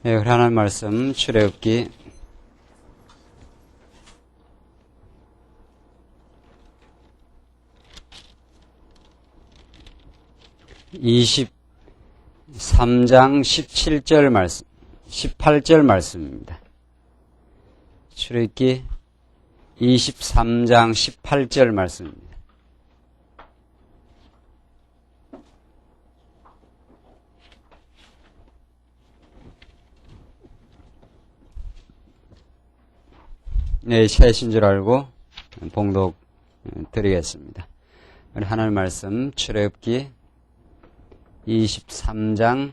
네, 하나님 말씀 출애굽기 23장 17절 말씀, 18절 말씀입니다. 출애굽기 23장 18절 말씀입니다. 네, 새신 줄 알고 봉독 드리겠습니다. 우리 하나님 말씀 출애굽기 23장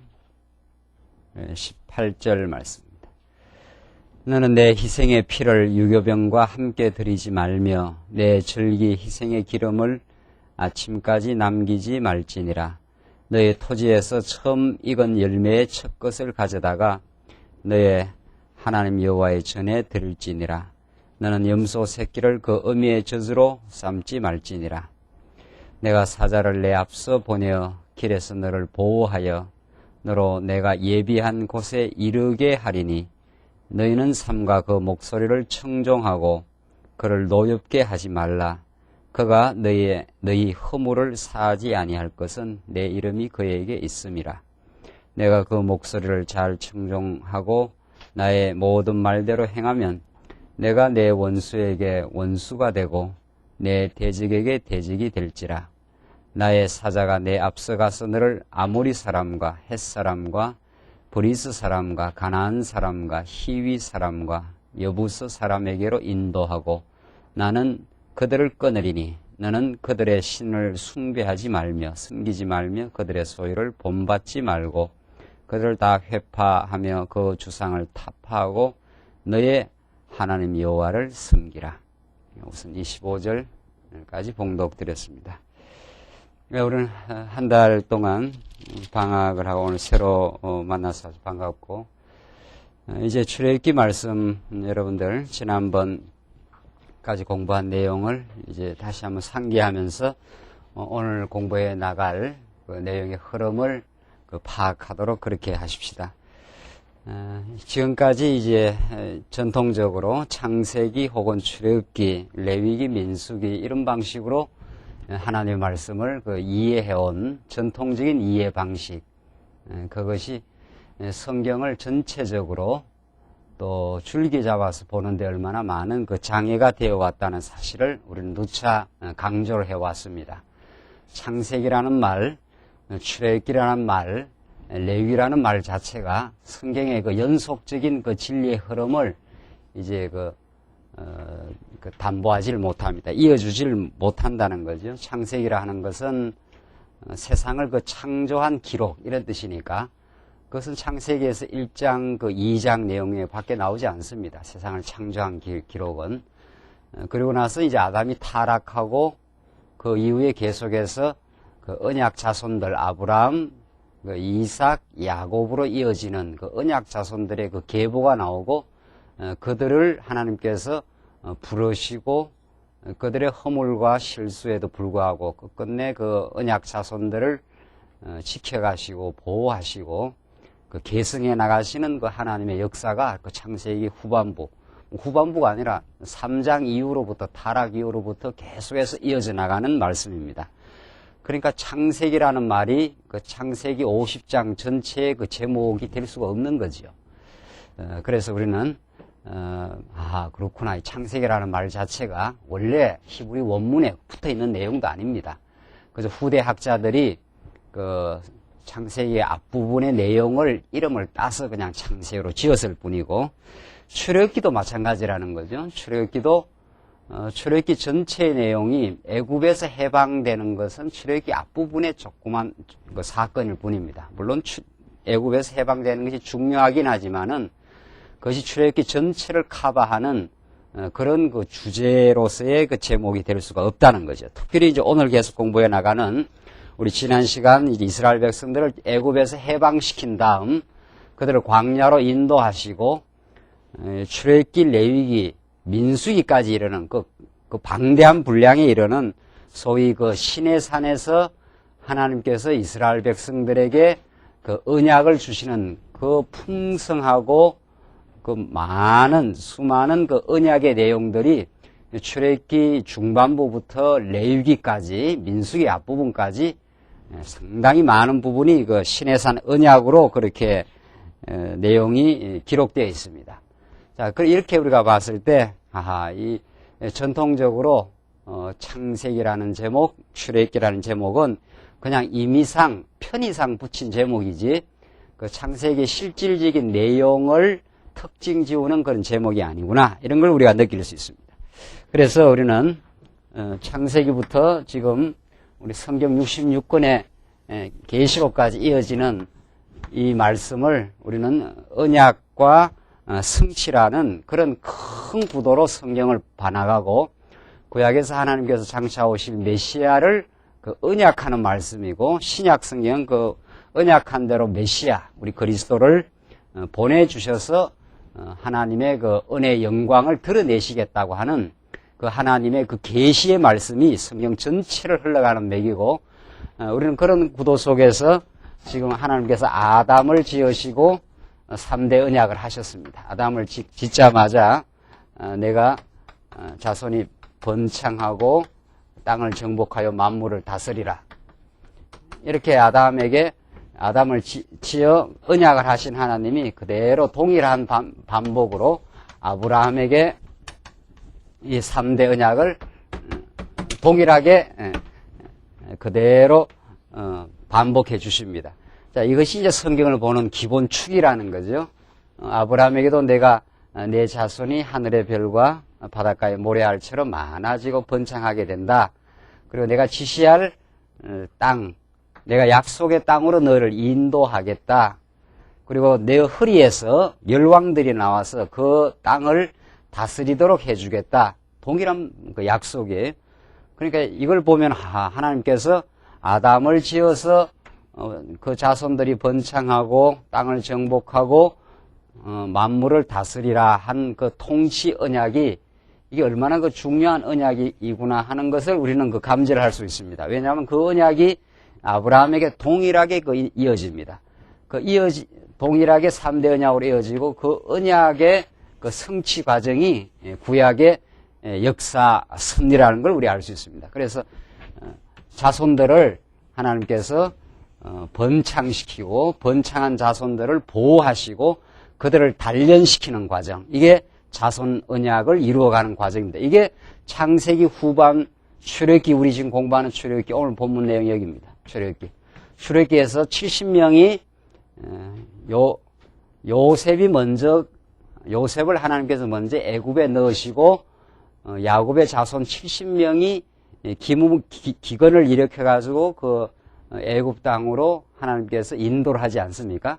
18절 말씀입니다. 너는 내 희생의 피를 유교병과 함께 드리지 말며 내 절기 희생의 기름을 아침까지 남기지 말지니라. 너의 토지에서 처음 익은 열매의 첫 것을 가져다가 너의 하나님 여호와의 전에 드릴지니라. 너는 염소 새끼를 그 어미의 젖으로 삶지 말지니라. 내가 사자를 내 앞서 보내어 길에서 너를 보호하여 너로 내가 예비한 곳에 이르게 하리니 너희는 삼가 그 목소리를 청종하고 그를 노엽게 하지 말라. 그가 너희 허물을 사하지 아니할 것은 내 이름이 그에게 있음이라. 내가 그 목소리를 잘 청종하고 나의 모든 말대로 행하면 내가 내 원수에게 원수가 되고 내 대적에게 대적이 될지라. 나의 사자가 내 앞서가서 너를 아모리 사람과 헷 사람과 브리스 사람과 가나안 사람과 히위 사람과 여부스 사람에게로 인도하고 나는 그들을 끊으리니 너는 그들의 신을 숭배하지 말며 섬기지 말며 그들의 소유를 본받지 말고 그들을 다 회파하며 그 주상을 타파하고 너의 하나님 여호와를 섬기라. 우선 25절까지 봉독드렸습니다. 우리는 한 달 동안 방학을 하고 오늘 새로 만나서 반갑고, 이제 출애굽기 말씀 여러분들 지난번까지 공부한 내용을 이제 다시 한번 상기하면서 오늘 공부해 나갈 그 내용의 흐름을 파악하도록 그렇게 하십시다. 지금까지 이제 전통적으로 창세기 혹은 출애굽기, 레위기, 민수기 이런 방식으로 하나님의 말씀을 이해해온 전통적인 이해 방식, 그것이 성경을 전체적으로 또 줄기 잡아서 보는데 얼마나 많은 장애가 되어 왔다는 사실을 우리는 누차 강조를 해왔습니다. 창세기라는 말, 출애굽기라는 말, 레위라는 말 자체가 성경의 연속적인 진리의 흐름을 이제 담보하지를 못합니다. 이어주지를 못한다는 거죠. 창세기라 하는 것은 세상을 창조한 기록 이런 뜻이니까 그것은 창세기에서 1장 2장 내용에 밖에 나오지 않습니다. 세상을 창조한 기록은. 그리고 나서 이제 아담이 타락하고 그 이후에 계속해서 언약 자손들 아브라함, 이삭, 야곱으로 이어지는 언약 자손들의 계보가 나오고 그들을 하나님께서 부르시고 그들의 허물과 실수에도 불구하고 끝내 언약 자손들을 지켜가시고 보호하시고 계승해 나가시는 하나님의 역사가 창세기 후반부가 아니라 3장 이후로부터 타락 이후로부터 계속해서 이어져 나가는 말씀입니다. 그러니까 창세기라는 말이 창세기 50장 전체의 제목이 될 수가 없는 거죠. 그래서 우리는 그렇구나. 이 창세기라는 말 자체가 원래 히브리 원문에 붙어 있는 내용도 아닙니다. 그래서 후대 학자들이 창세기의 앞부분의 내용을 이름을 따서 그냥 창세기로 지었을 뿐이고, 출애굽기도 마찬가지라는 거죠. 출애굽기 전체의 내용이 애굽에서 해방되는 것은 출애굽기 앞부분의 조그만 사건일 뿐입니다. 물론 애굽에서 해방되는 것이 중요하긴 하지만은 그것이 출애굽기 전체를 커버하는 그런 주제로서의 제목이 될 수가 없다는 거죠. 특별히 이제 오늘 계속 공부해 나가는 우리 지난 시간 이제 이스라엘 백성들을 애굽에서 해방시킨 다음 그들을 광야로 인도하시고 출애굽기, 레위기, 민수기까지 이르는 그 방대한 분량에 이르는 소위 시내산에서 하나님께서 이스라엘 백성들에게 언약을 주시는 그 풍성하고 그 많은 수많은 그 언약의 내용들이 출애굽기 중반부부터 레위기까지 민수기 앞부분까지 상당히 많은 부분이 그 시내산 언약으로 그렇게 내용이 기록되어 있습니다. 자, 이렇게 우리가 봤을 때, 이 전통적으로 창세기라는 제목, 출애굽기라는 제목은 그냥 임의상, 편의상 붙인 제목이지, 그 창세기의 실질적인 내용을 특징 지우는 그런 제목이 아니구나, 이런 걸 우리가 느낄 수 있습니다. 그래서 우리는 창세기부터 지금 우리 성경 66권의 계시록까지 이어지는 이 말씀을 우리는 언약과 성취라는 그런 큰 구도로 성경을 봐나가고, 구약에서 하나님께서 장차 오실 메시아를 그 언약하는 말씀이고, 신약 성경은 그 언약한 대로 메시아, 우리 그리스도를 보내주셔서 하나님의 그 은혜의 영광을 드러내시겠다고 하는 그 하나님의 그 계시의 말씀이 성경 전체를 흘러가는 맥이고, 우리는 그런 구도 속에서 지금 하나님께서 아담을 지으시고 3대 언약을 하셨습니다. 아담을 짓자마자 내가 자손이 번창하고 땅을 정복하여 만물을 다스리라, 이렇게 아담을 지어 언약을 하신 하나님이 그대로 동일한 반복으로 아브라함에게 이 3대 언약을 동일하게 그대로 반복해 주십니다. 자, 이것이 이제 성경을 보는 기본 축이라는 거죠. 아브라함에게도 내가 내 자손이 하늘의 별과 바닷가의 모래알처럼 많아지고 번창하게 된다. 그리고 내가 지시할 땅, 내가 약속의 땅으로 너를 인도하겠다. 그리고 내 허리에서 열왕들이 나와서 그 땅을 다스리도록 해주겠다. 동일한 그 약속이에요. 그러니까 이걸 보면 하나님께서 아담을 지어서 그 자손들이 번창하고 땅을 정복하고 만물을 다스리라 한 그 통치 언약이 이게 얼마나 그 중요한 언약이구나 하는 것을 우리는 그 감지를 할 수 있습니다. 왜냐하면 그 언약이 아브라함에게 동일하게 그 이어집니다. 동일하게 3대 언약으로 이어지고 그 언약의 그 성취 과정이 구약의 역사 섭리라는 걸 우리 알 수 있습니다. 그래서 자손들을 하나님께서 번창시키고 번창한 자손들을 보호하시고 그들을 단련시키는 과정, 이게 자손 언약을 이루어가는 과정입니다. 이게 창세기 후반 출애굽기, 우리 지금 공부하는 출애굽기 오늘 본문 내용 여기입니다. 출애굽기에서 70명이 요셉을 하나님께서 먼저 애굽에 넣으시고 야곱의 자손 70명이 기근을 일으켜가지고 그 애굽 땅으로 하나님께서 인도를 하지 않습니까?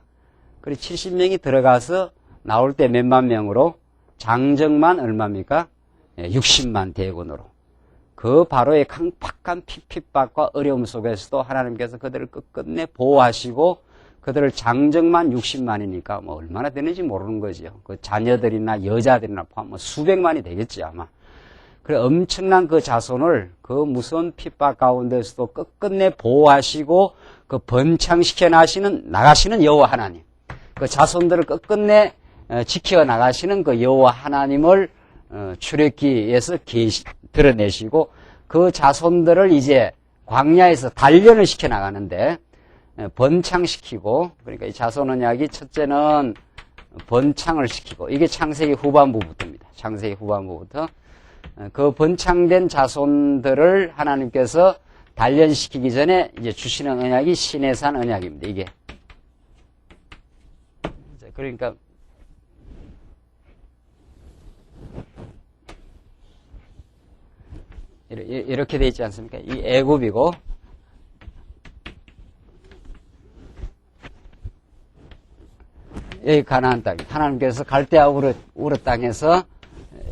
그리고 70명이 들어가서 나올 때 몇만 명으로, 장정만 얼마입니까? 60만 대군으로. 그 바로의 강팍한 핍박과 어려움 속에서도 하나님께서 그들을 끝끝내 보호하시고 그들을 장정만 60만이니까 뭐 얼마나 되는지 모르는 거죠. 그 자녀들이나 여자들이나 포함 수백만이 되겠지 아마. 그래 엄청난 그 자손을 그 무서운 핍박 가운데서도 끝끝내 보호하시고 그 번창시켜 나가시는 여호와 하나님, 그 자손들을 끝끝내 지켜 나가시는 그 여호와 하나님을 출애굽기에서 드러내시고 그 자손들을 이제 광야에서 단련을 시켜 나가는데 번창시키고, 그러니까 이 자손 언약이 첫째는 번창을 시키고, 이게 창세기 후반부부터입니다. 창세기 후반부부터 그 번창된 자손들을 하나님께서 단련시키기 전에 이제 주시는 언약이 시내산 언약입니다. 이게 그러니까 이렇게 돼 있지 않습니까? 이 애굽이고, 여기 가나안 땅, 하나님께서 갈대아 우르 땅에서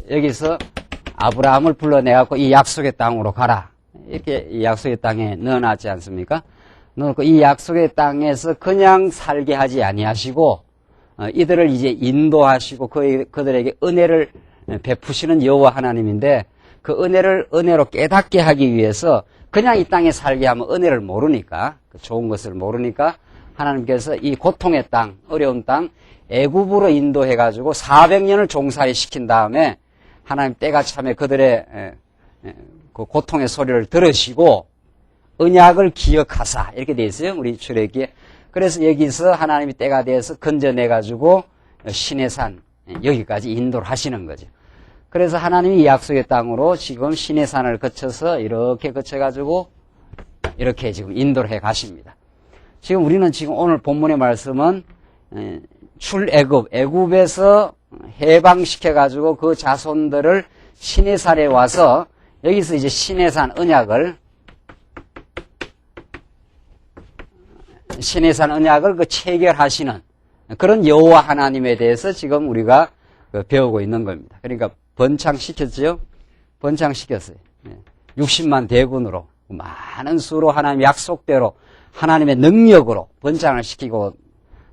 여기서 아브라함을 불러내갖고 이 약속의 땅으로 가라, 이렇게 이 약속의 땅에 넣어놨지 않습니까? 넣고 이 약속의 땅에서 그냥 살게 하지 아니하시고 이들을 이제 인도하시고 그들에게 은혜를 베푸시는 여호와 하나님인데, 그 은혜로 깨닫게 하기 위해서 그냥 이 땅에 살게 하면 은혜를 모르니까, 좋은 것을 모르니까 하나님께서 이 고통의 땅, 어려운 땅, 애굽으로 인도해가지고 400년을 종살이 시킨 다음에 하나님 때가 참에 그들의 그 고통의 소리를 들으시고 언약을 기억하사 이렇게 돼 있어요. 우리 출애굽기에. 그래서 여기서 하나님이 때가 되어서 건져내가지고 시내산 여기까지 인도를 하시는 거죠. 그래서 하나님이 이 약속의 땅으로 지금 시내산을 거쳐서 이렇게 거쳐가지고 이렇게 지금 인도를 해 가십니다. 지금 우리는 지금 오늘 본문의 말씀은 애굽에서 해방시켜가지고 그 자손들을 시내산에 와서 여기서 이제 시내산 언약을 그 체결하시는 그런 여호와 하나님에 대해서 지금 우리가 배우고 있는 겁니다. 그러니까 번창시켰죠? 번창시켰어요. 60만 대군으로 많은 수로 하나님 약속대로 하나님의 능력으로 번창을 시키고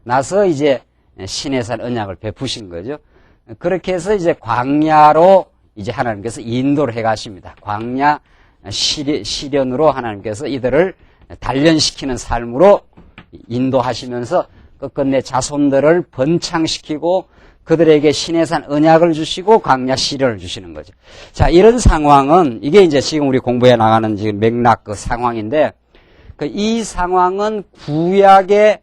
나서 이제 시내산 언약을 베푸신 거죠. 그렇게 해서 이제 광야로 이제 하나님께서 인도를 해 가십니다. 광야 시련으로 하나님께서 이들을 단련시키는 삶으로 인도하시면서 끝끝내 자손들을 번창시키고 그들에게 시내산 언약을 주시고 광야 시련을 주시는 거죠. 자, 이런 상황은 이게 이제 지금 우리 공부해 나가는 지금 맥락 그 상황인데 이 상황은 구약의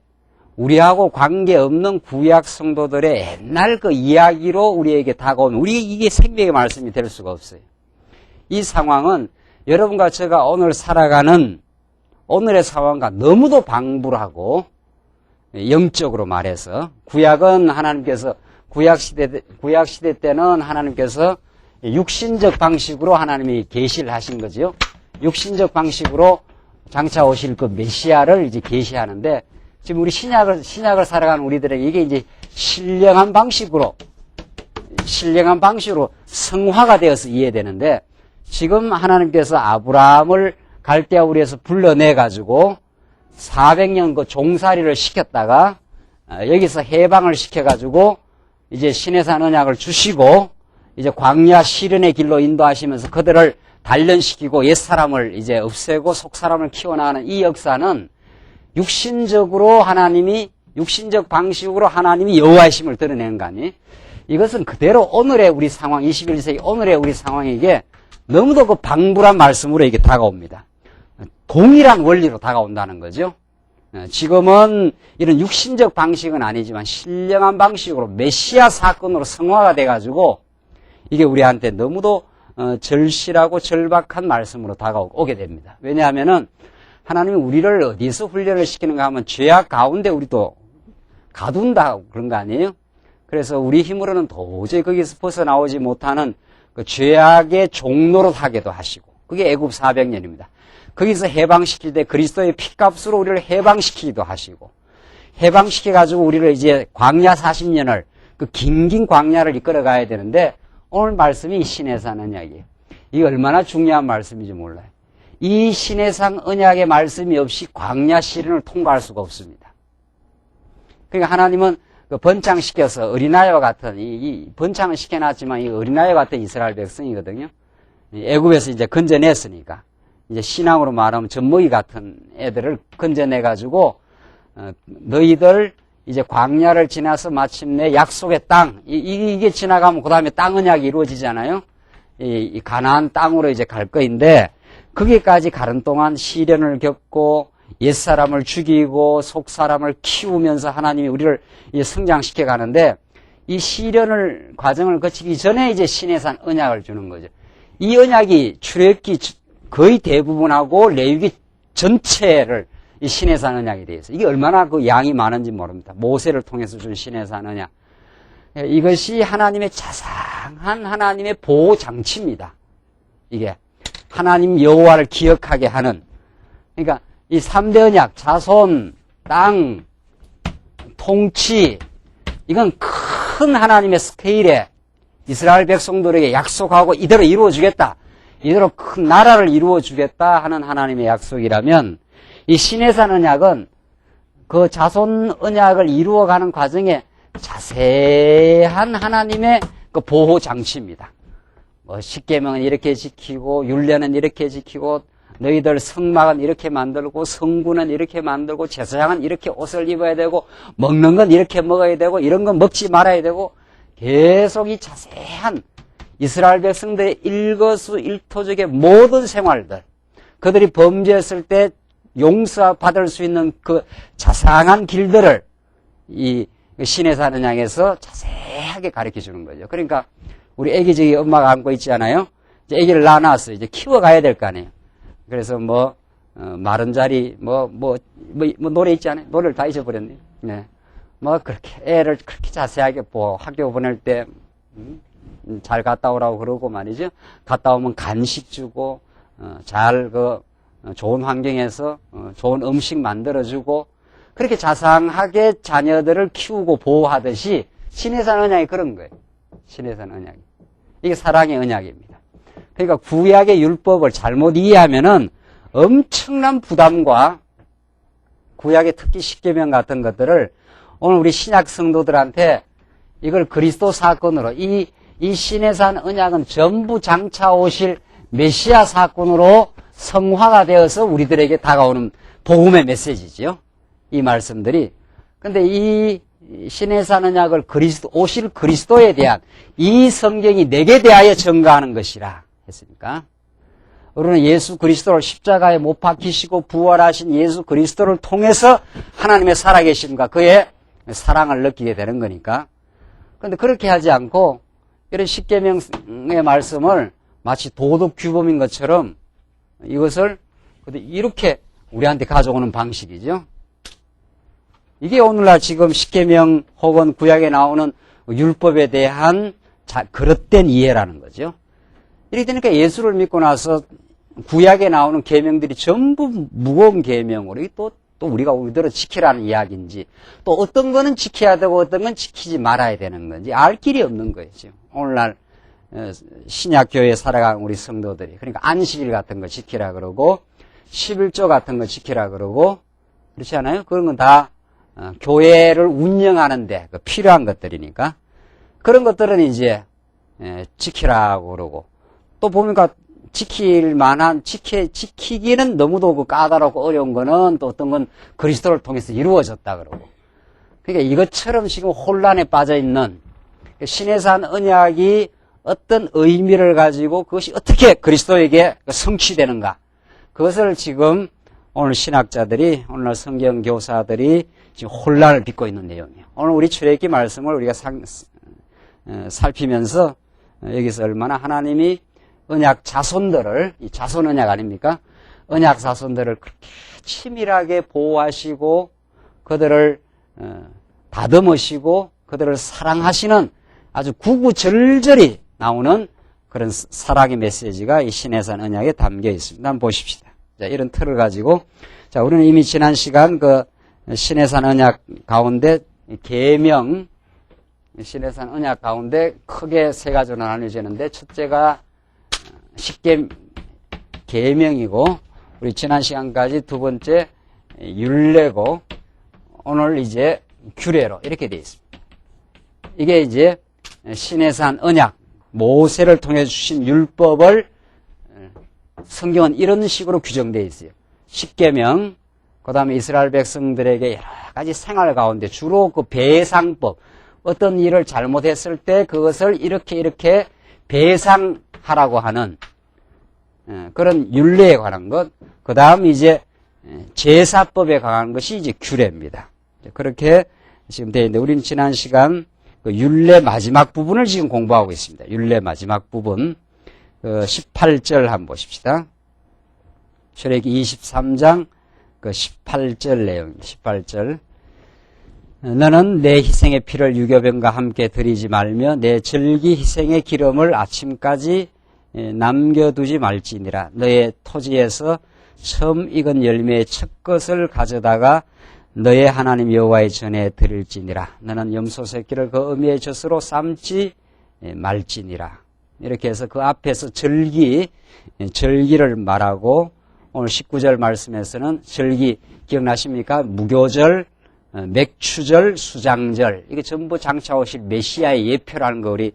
우리하고 관계없는 구약 성도들의 옛날 그 이야기로 우리에게 다가오면 이게 생명의 말씀이 될 수가 없어요. 이 상황은 여러분과 제가 오늘 살아가는 오늘의 상황과 너무도 방불하고 영적으로 말해서 구약은 하나님께서 구약 시대 때는 하나님께서 육신적 방식으로 하나님이 계시를 하신 거죠. 육신적 방식으로 장차 오실 그 메시아를 이제 계시하는데 지금 우리 신약을 살아가는 우리들에게 이게 이제 신령한 방식으로 성화가 되어서 이해되는데 지금 하나님께서 아브라함을 갈대아 우리에서 불러내가지고 400년 그 종살이를 시켰다가 여기서 해방을 시켜가지고 이제 시내산 언약을 주시고 이제 광야 시련의 길로 인도하시면서 그들을 단련시키고 옛사람을 이제 없애고 속사람을 키워나가는 이 역사는 육신적 방식으로 하나님이 여호와이심을 드러내는 거 아니에요? 이것은 그대로 오늘의 우리 상황, 21세기 오늘의 우리 상황에게 너무도 그 방불한 말씀으로 이게 다가옵니다. 동일한 원리로 다가온다는 거죠. 지금은 이런 육신적 방식은 아니지만 신령한 방식으로 메시아 사건으로 성화가 돼가지고 이게 우리한테 너무도 절실하고 절박한 말씀으로 다가오게 됩니다. 왜냐하면은 하나님이 우리를 어디서 훈련을 시키는가 하면 죄악 가운데 우리도 가둔다 그런 거 아니에요? 그래서 우리 힘으로는 도저히 거기서 벗어나오지 못하는 그 죄악의 종로로 하게도 하시고 그게 애굽 400년입니다. 거기서 해방시킬 때 그리스도의 피값으로 우리를 해방시키기도 하시고 해방시켜가지고 우리를 이제 광야 40년을 그 긴 광야를 이끌어 가야 되는데 오늘 말씀이 시내산 언약이에요. 이게 얼마나 중요한 말씀인지 몰라요. 이 시내산 언약의 말씀이 없이 광야 시련을 통과할 수가 없습니다. 그러니까 하나님은 그 번창시켜서 어린아이와 같은 이 번창을 시켜놨지만 이 어린아이와 같은 이스라엘 백성이거든요. 애굽에서 이제 건져냈으니까 이제 신앙으로 말하면 젖먹이 같은 애들을 건져내가지고 너희들 이제 광야를 지나서 마침내 약속의 땅 이게 지나가면 그 다음에 땅 언약이 이루어지잖아요. 이 가나안 땅으로 이제 갈 거인데 거기까지 가는 동안 시련을 겪고 옛사람을 죽이고 속사람을 키우면서 하나님이 우리를 성장시켜 가는데 이 시련을 과정을 거치기 전에 이제 시내산 언약을 주는 거죠. 이 언약이 출애굽기 거의 대부분하고 레위기 전체를 이 시내산 언약에 대해서 이게 얼마나 그 양이 많은지 모릅니다. 모세를 통해서 준 시내산 언약. 이것이 하나님의 자상한 하나님의 보호 장치입니다. 이게 하나님 여호와를 기억하게 하는 그러니까 이 3대 언약, 자손, 땅, 통치 이건 큰 하나님의 스케일에 이스라엘 백성들에게 약속하고 이대로 이루어주겠다. 이대로 큰 나라를 이루어주겠다 하는 하나님의 약속이라면 이 시내산 언약은 그 자손 언약을 이루어가는 과정에 자세한 하나님의 그 보호 장치입니다. 뭐 십계명은 이렇게 지키고 율례는 이렇게 지키고 너희들 성막은 이렇게 만들고 성구는 이렇게 만들고 제사장은 이렇게 옷을 입어야 되고 먹는 건 이렇게 먹어야 되고 이런 건 먹지 말아야 되고 계속 이 자세한 이스라엘 백성들의 일거수일투족의 모든 생활들, 그들이 범죄했을 때 용서받을 수 있는 그 자상한 길들을 이 신의 산 언약에서 자세하게 가르쳐 주는 거죠. 그러니까 우리 애기 저기 엄마가 안고 있지 않아요? 이제 애기를 낳아놨어요. 이제 키워가야 될 거 아니에요. 그래서 마른 자리, 노래 있지 않아요? 노래를 다 잊어버렸네요. 네. 그렇게, 애를 그렇게 자세하게 학교 보낼 때, 잘 갔다 오라고 그러고 말이죠. 갔다 오면 간식 주고, 좋은 환경에서, 좋은 음식 만들어주고, 그렇게 자상하게 자녀들을 키우고 보호하듯이, 신의 산 언약이 그런 거예요. 신의 산 언약이. 이게 사랑의 언약입니다. 그러니까 구약의 율법을 잘못 이해하면은 엄청난 부담과 구약의 특히 십계명 같은 것들을 오늘 우리 신약 성도들한테 이걸 그리스도 사건으로 이 신의 산 언약은 전부 장차 오실 메시아 사건으로 성화가 되어서 우리들에게 다가오는 복음의 메시지죠. 이 말씀들이. 근데 이 신의 산 언약을 오실 그리스도에 대한 이 성경이 내게 대하여 증거하는 것이라 했으니까. 우리는 예수 그리스도를 십자가에 못 박히시고 부활하신 예수 그리스도를 통해서 하나님의 살아계심과 그의 사랑을 느끼게 되는 거니까. 그런데 그렇게 하지 않고 이런 십계명의 말씀을 마치 도덕 규범인 것처럼 이것을 이렇게 우리한테 가져오는 방식이죠. 이게 오늘날 지금 십계명 혹은 구약에 나오는 율법에 대한 그릇된 이해라는 거죠. 이렇게 되니까 예수를 믿고 나서 구약에 나오는 계명들이 전부 무거운 계명으로 또 우리가 우리대로 지키라는 이야기인지 또 어떤 거는 지켜야 되고 어떤 건 지키지 말아야 되는 건지 알 길이 없는 거예요. 지금 오늘날 신약교회에 살아가는 우리 성도들이. 그러니까 안식일 같은 거 지키라 그러고 11조 같은 거 지키라 그러고 그렇지 않아요? 그런 건 다 교회를 운영하는데 필요한 것들이니까 그런 것들은 이제 지키라고 그러고 또 보니까 지킬 만한 지키기는 너무도 까다롭고 어려운 거는 또 어떤 건 그리스도를 통해서 이루어졌다 그러고 그러니까 이것처럼 지금 혼란에 빠져 있는 신의 산 언약이 어떤 의미를 가지고 그것이 어떻게 그리스도에게 성취되는가 그것을 지금 오늘 신학자들이 오늘 성경 교사들이 지금 혼란을 빚고 있는 내용이에요. 오늘 우리 출애굽기 말씀을 우리가 살피면서 여기서 얼마나 하나님이 언약 자손들을 이 자손 언약 아닙니까? 언약 자손들을 그렇게 치밀하게 보호하시고 그들을 다듬으시고 그들을 사랑하시는 아주 구구절절히 나오는 그런 사랑의 메시지가 이 신의 산 언약에 담겨 있습니다. 한번 보십시다. 자, 이런 틀을 가지고 자, 우리는 이미 지난 시간 그 신의 산 언약 가운데 계명 신의 산 언약 가운데 크게 세 가지로 나뉘어지는데 첫째가 계명이고 우리 지난 시간까지 두 번째 율례고 오늘 이제 규례로 이렇게 되어 있습니다. 이게 이제 신의 산 언약 모세를 통해 주신 율법을 성경은 이런 식으로 규정되어 있어요. 십계명 그 다음에 이스라엘 백성들에게 여러 가지 생활 가운데 주로 그 배상법 어떤 일을 잘못했을 때 그것을 이렇게 배상하라고 하는 그런 율례에 관한 것, 그 다음 이제 제사법에 관한 것이 이제 규례입니다. 그렇게 지금 되어 있는데 우리는 지난 시간 그 율례 마지막 부분을 지금 공부하고 있습니다. 율례 마지막 부분 18절 한번 보십시다. 출애굽기 23장 그 18절 내용입니다. 18절 너는 내 희생의 피를 유교병과 함께 드리지 말며 내 절기 희생의 기름을 아침까지 남겨두지 말지니라. 너의 토지에서 처음 익은 열매의 첫 것을 가져다가 너의 하나님 여호와의 전에 드릴지니라. 너는 염소 새끼를 그 어미의 젖으로 삶지 말지니라. 이렇게 해서 그 앞에서 절기를 말하고 오늘 19절 말씀에서는 절기 기억나십니까? 무교절, 맥추절, 수장절 이게 전부 장차 오실 메시아의 예표라는 거 우리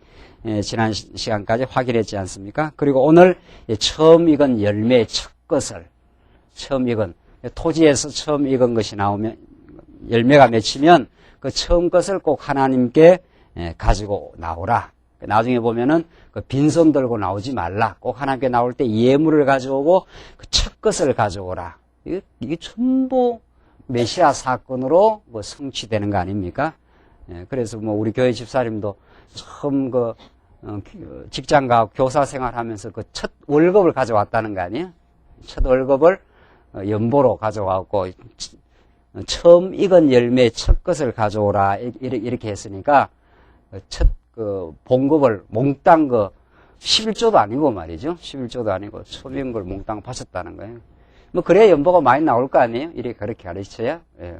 지난 시간까지 확인했지 않습니까? 그리고 오늘 처음 익은 열매의 첫 것을 처음 익은, 토지에서 처음 익은 것이 나오면, 열매가 맺히면 그 처음 것을 꼭 하나님께 가지고 나오라. 나중에 보면은 그 빈손 들고 나오지 말라. 꼭 하나님께 나올 때 예물을 가져오고 그 첫 것을 가져오라. 이게 전부 메시아 사건으로 뭐 성취되는 거 아닙니까? 그래서 뭐 우리 교회 집사님도 처음 직장 가고 교사 생활하면서 그 첫 월급을 가져왔다는 거 아니에요? 첫 월급을 연보로 가져왔고 처음 익은 열매 첫 것을 가져오라 이렇게 했으니까 첫 봉급을 몽땅 11조도 아니고 말이죠. 11조도 아니고 처음 익은 걸 몽땅 바쳤다는 거예요. 뭐 그래야 연보가 많이 나올 거 아니에요? 이렇게 그렇게 가르쳐야. 예.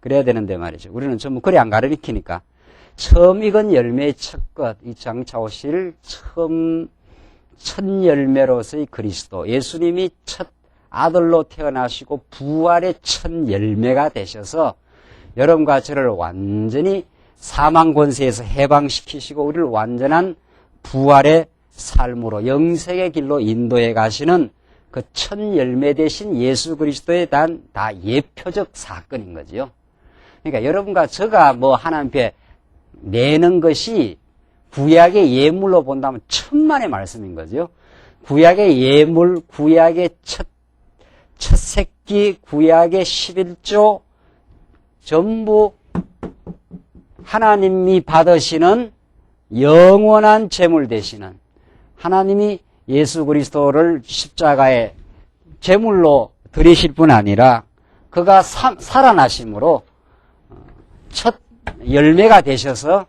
그래야 되는데 말이죠. 우리는 전부 그래 안 가르치니까. 처음 익은 열매의 첫 것, 이 장차 오실 첫 열매로서의 그리스도, 예수님이 첫 아들로 태어나시고 부활의 첫 열매가 되셔서 여러분과 저를 완전히 사망 권세에서 해방시키시고 우리를 완전한 부활의 삶으로 영생의 길로 인도해 가시는 그 첫 열매 되신 예수 그리스도에 대한 다 예표적 사건인 거죠. 그러니까 여러분과 저가 뭐 하나님 앞에 내는 것이 구약의 예물로 본다면 천만의 말씀인 거죠. 구약의 예물, 구약의 첫 새끼, 구약의 11조 전부 하나님이 받으시는 영원한 제물 되시는 하나님이 예수 그리스도를 십자가에 제물로 드리실 뿐 아니라 그가 살아나심으로 첫 열매가 되셔서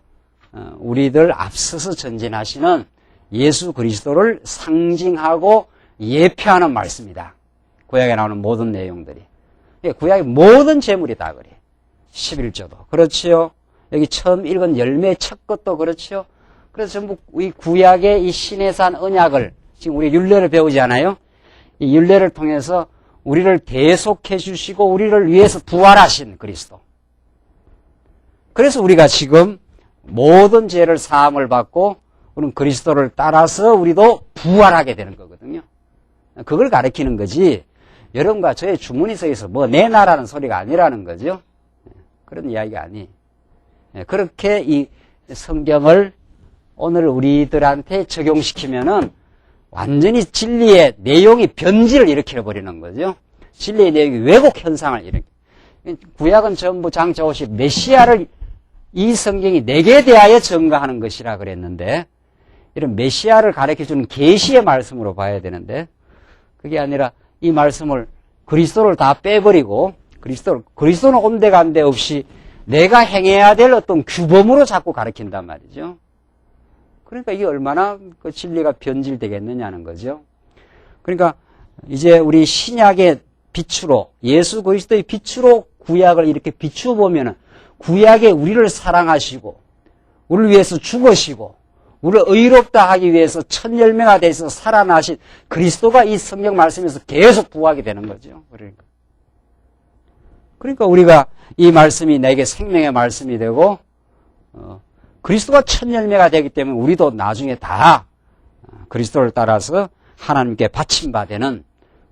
우리들 앞서서 전진하시는 예수 그리스도를 상징하고 예표하는 말씀이다. 구약에 나오는 모든 내용들이. 구약의 모든 제물이 다 그래. 11조도. 그렇지요. 여기 처음 읽은 열매 첫 것도 그렇지요. 그래서 전부 이 구약의 이 시내산 언약을 지금 우리 율례를 배우지 않아요? 이 율례를 통해서 우리를 대속해 주시고 우리를 위해서 부활하신 그리스도. 그래서 우리가 지금 모든 죄를 사함을 받고 우리는 그리스도를 따라서 우리도 부활하게 되는 거거든요. 그걸 가리키는 거지 여러분과 저의 주머니 속에서 뭐 내놔라는 소리가 아니라는 거죠. 그런 이야기가 아니. 그렇게 이 성경을 오늘 우리들한테 적용시키면은 완전히 진리의 내용이 변질을 일으켜버리는 거죠. 진리의 내용이 왜곡 현상을 일으켜. 구약은 전부 장차 오실 메시아를 이 성경이 내게 대하여 증거하는 것이라 그랬는데 이런 메시아를 가르쳐주는 계시의 말씀으로 봐야 되는데 그게 아니라 이 말씀을 그리스도를 다 빼버리고 그리스도는 온데간데 없이 내가 행해야 될 어떤 규범으로 자꾸 가르친단 말이죠. 그러니까 이게 얼마나 그 진리가 변질되겠느냐는 거죠. 그러니까 이제 우리 신약의 빛으로 예수 그리스도의 빛으로 구약을 이렇게 비추어 보면은 구약에 우리를 사랑하시고 우리를 위해서 죽으시고 우리를 의롭다 하기 위해서 첫 열매가 돼서 살아나신 그리스도가 이 성경 말씀에서 계속 부하게 되는 거죠. 그러니까 우리가 이 말씀이 내게 생명의 말씀이 되고 그리스도가 첫 열매가 되기 때문에 우리도 나중에 다 그리스도를 따라서 하나님께 바침받는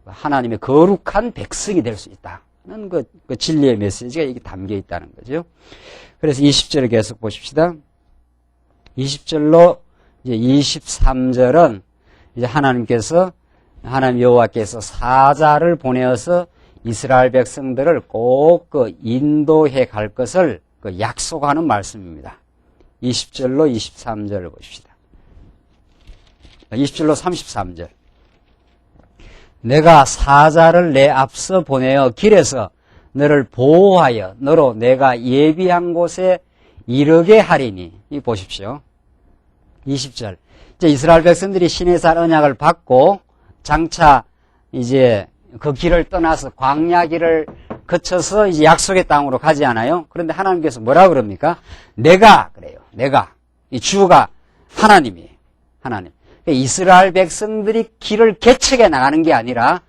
하나님의 거룩한 백성이 될 수 있다는 그 진리의 메시지가 여기 담겨 있다는 거죠. 그래서 20절을 계속 보십시다. 20절로 이제 23절은 이제 하나님 여호와께서 사자를 보내어서 이스라엘 백성들을 꼭 인도해 갈 것을 약속하는 말씀입니다. 20절로 23절을 보십시다. 20절로 33절. 내가 사자를 내 앞서 보내어 길에서 너를 보호하여 너로 내가 예비한 곳에 이르게 하리니. 이 보십시오. 20절. 이제 이스라엘 백성들이 시내산 언약을 받고 장차 이제 그 길을 떠나서 광야 길을 거쳐서 이제 약속의 땅으로 가지 않아요? 그런데 하나님께서 뭐라 그럽니까? 내가 그래요. 내가. 이 주가 하나님이에요. 하나님. 이스라엘 백성들이 길을 개척해 나가는 게 아니라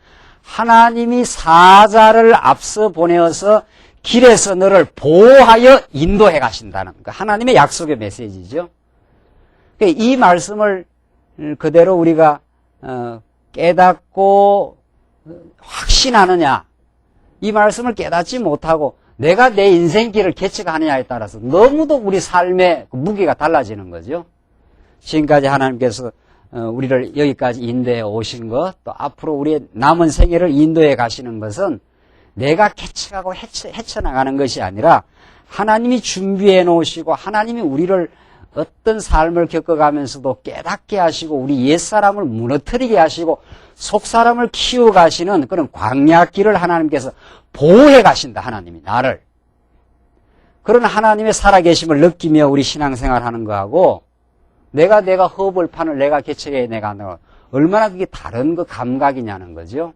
하나님이 사자를 앞서 보내어서 길에서 너를 보호하여 인도해 가신다는 하나님의 약속의 메시지죠. 이 말씀을 그대로 우리가 깨닫고 확신하느냐, 이 말씀을 깨닫지 못하고 내가 내 인생길을 개척하느냐에 따라서 너무도 우리 삶의 무게가 달라지는 거죠. 지금까지 하나님께서 우리를 여기까지 인도해 오신 것, 또 앞으로 우리의 남은 생애를 인도해 가시는 것은 내가 개척하고 헤쳐나가는 것이 아니라 하나님이 준비해 놓으시고 하나님이 우리를 어떤 삶을 겪어가면서도 깨닫게 하시고 우리 옛사람을 무너뜨리게 하시고 속사람을 키워가시는 그런 광야길을 하나님께서 보호해 가신다. 하나님이 나를. 그런 하나님의 살아계심을 느끼며 우리 신앙생활 하는 거하고 내가 허벌판을 내가 개척해 내가 얼마나 그게 다른 그 감각이냐는 거죠.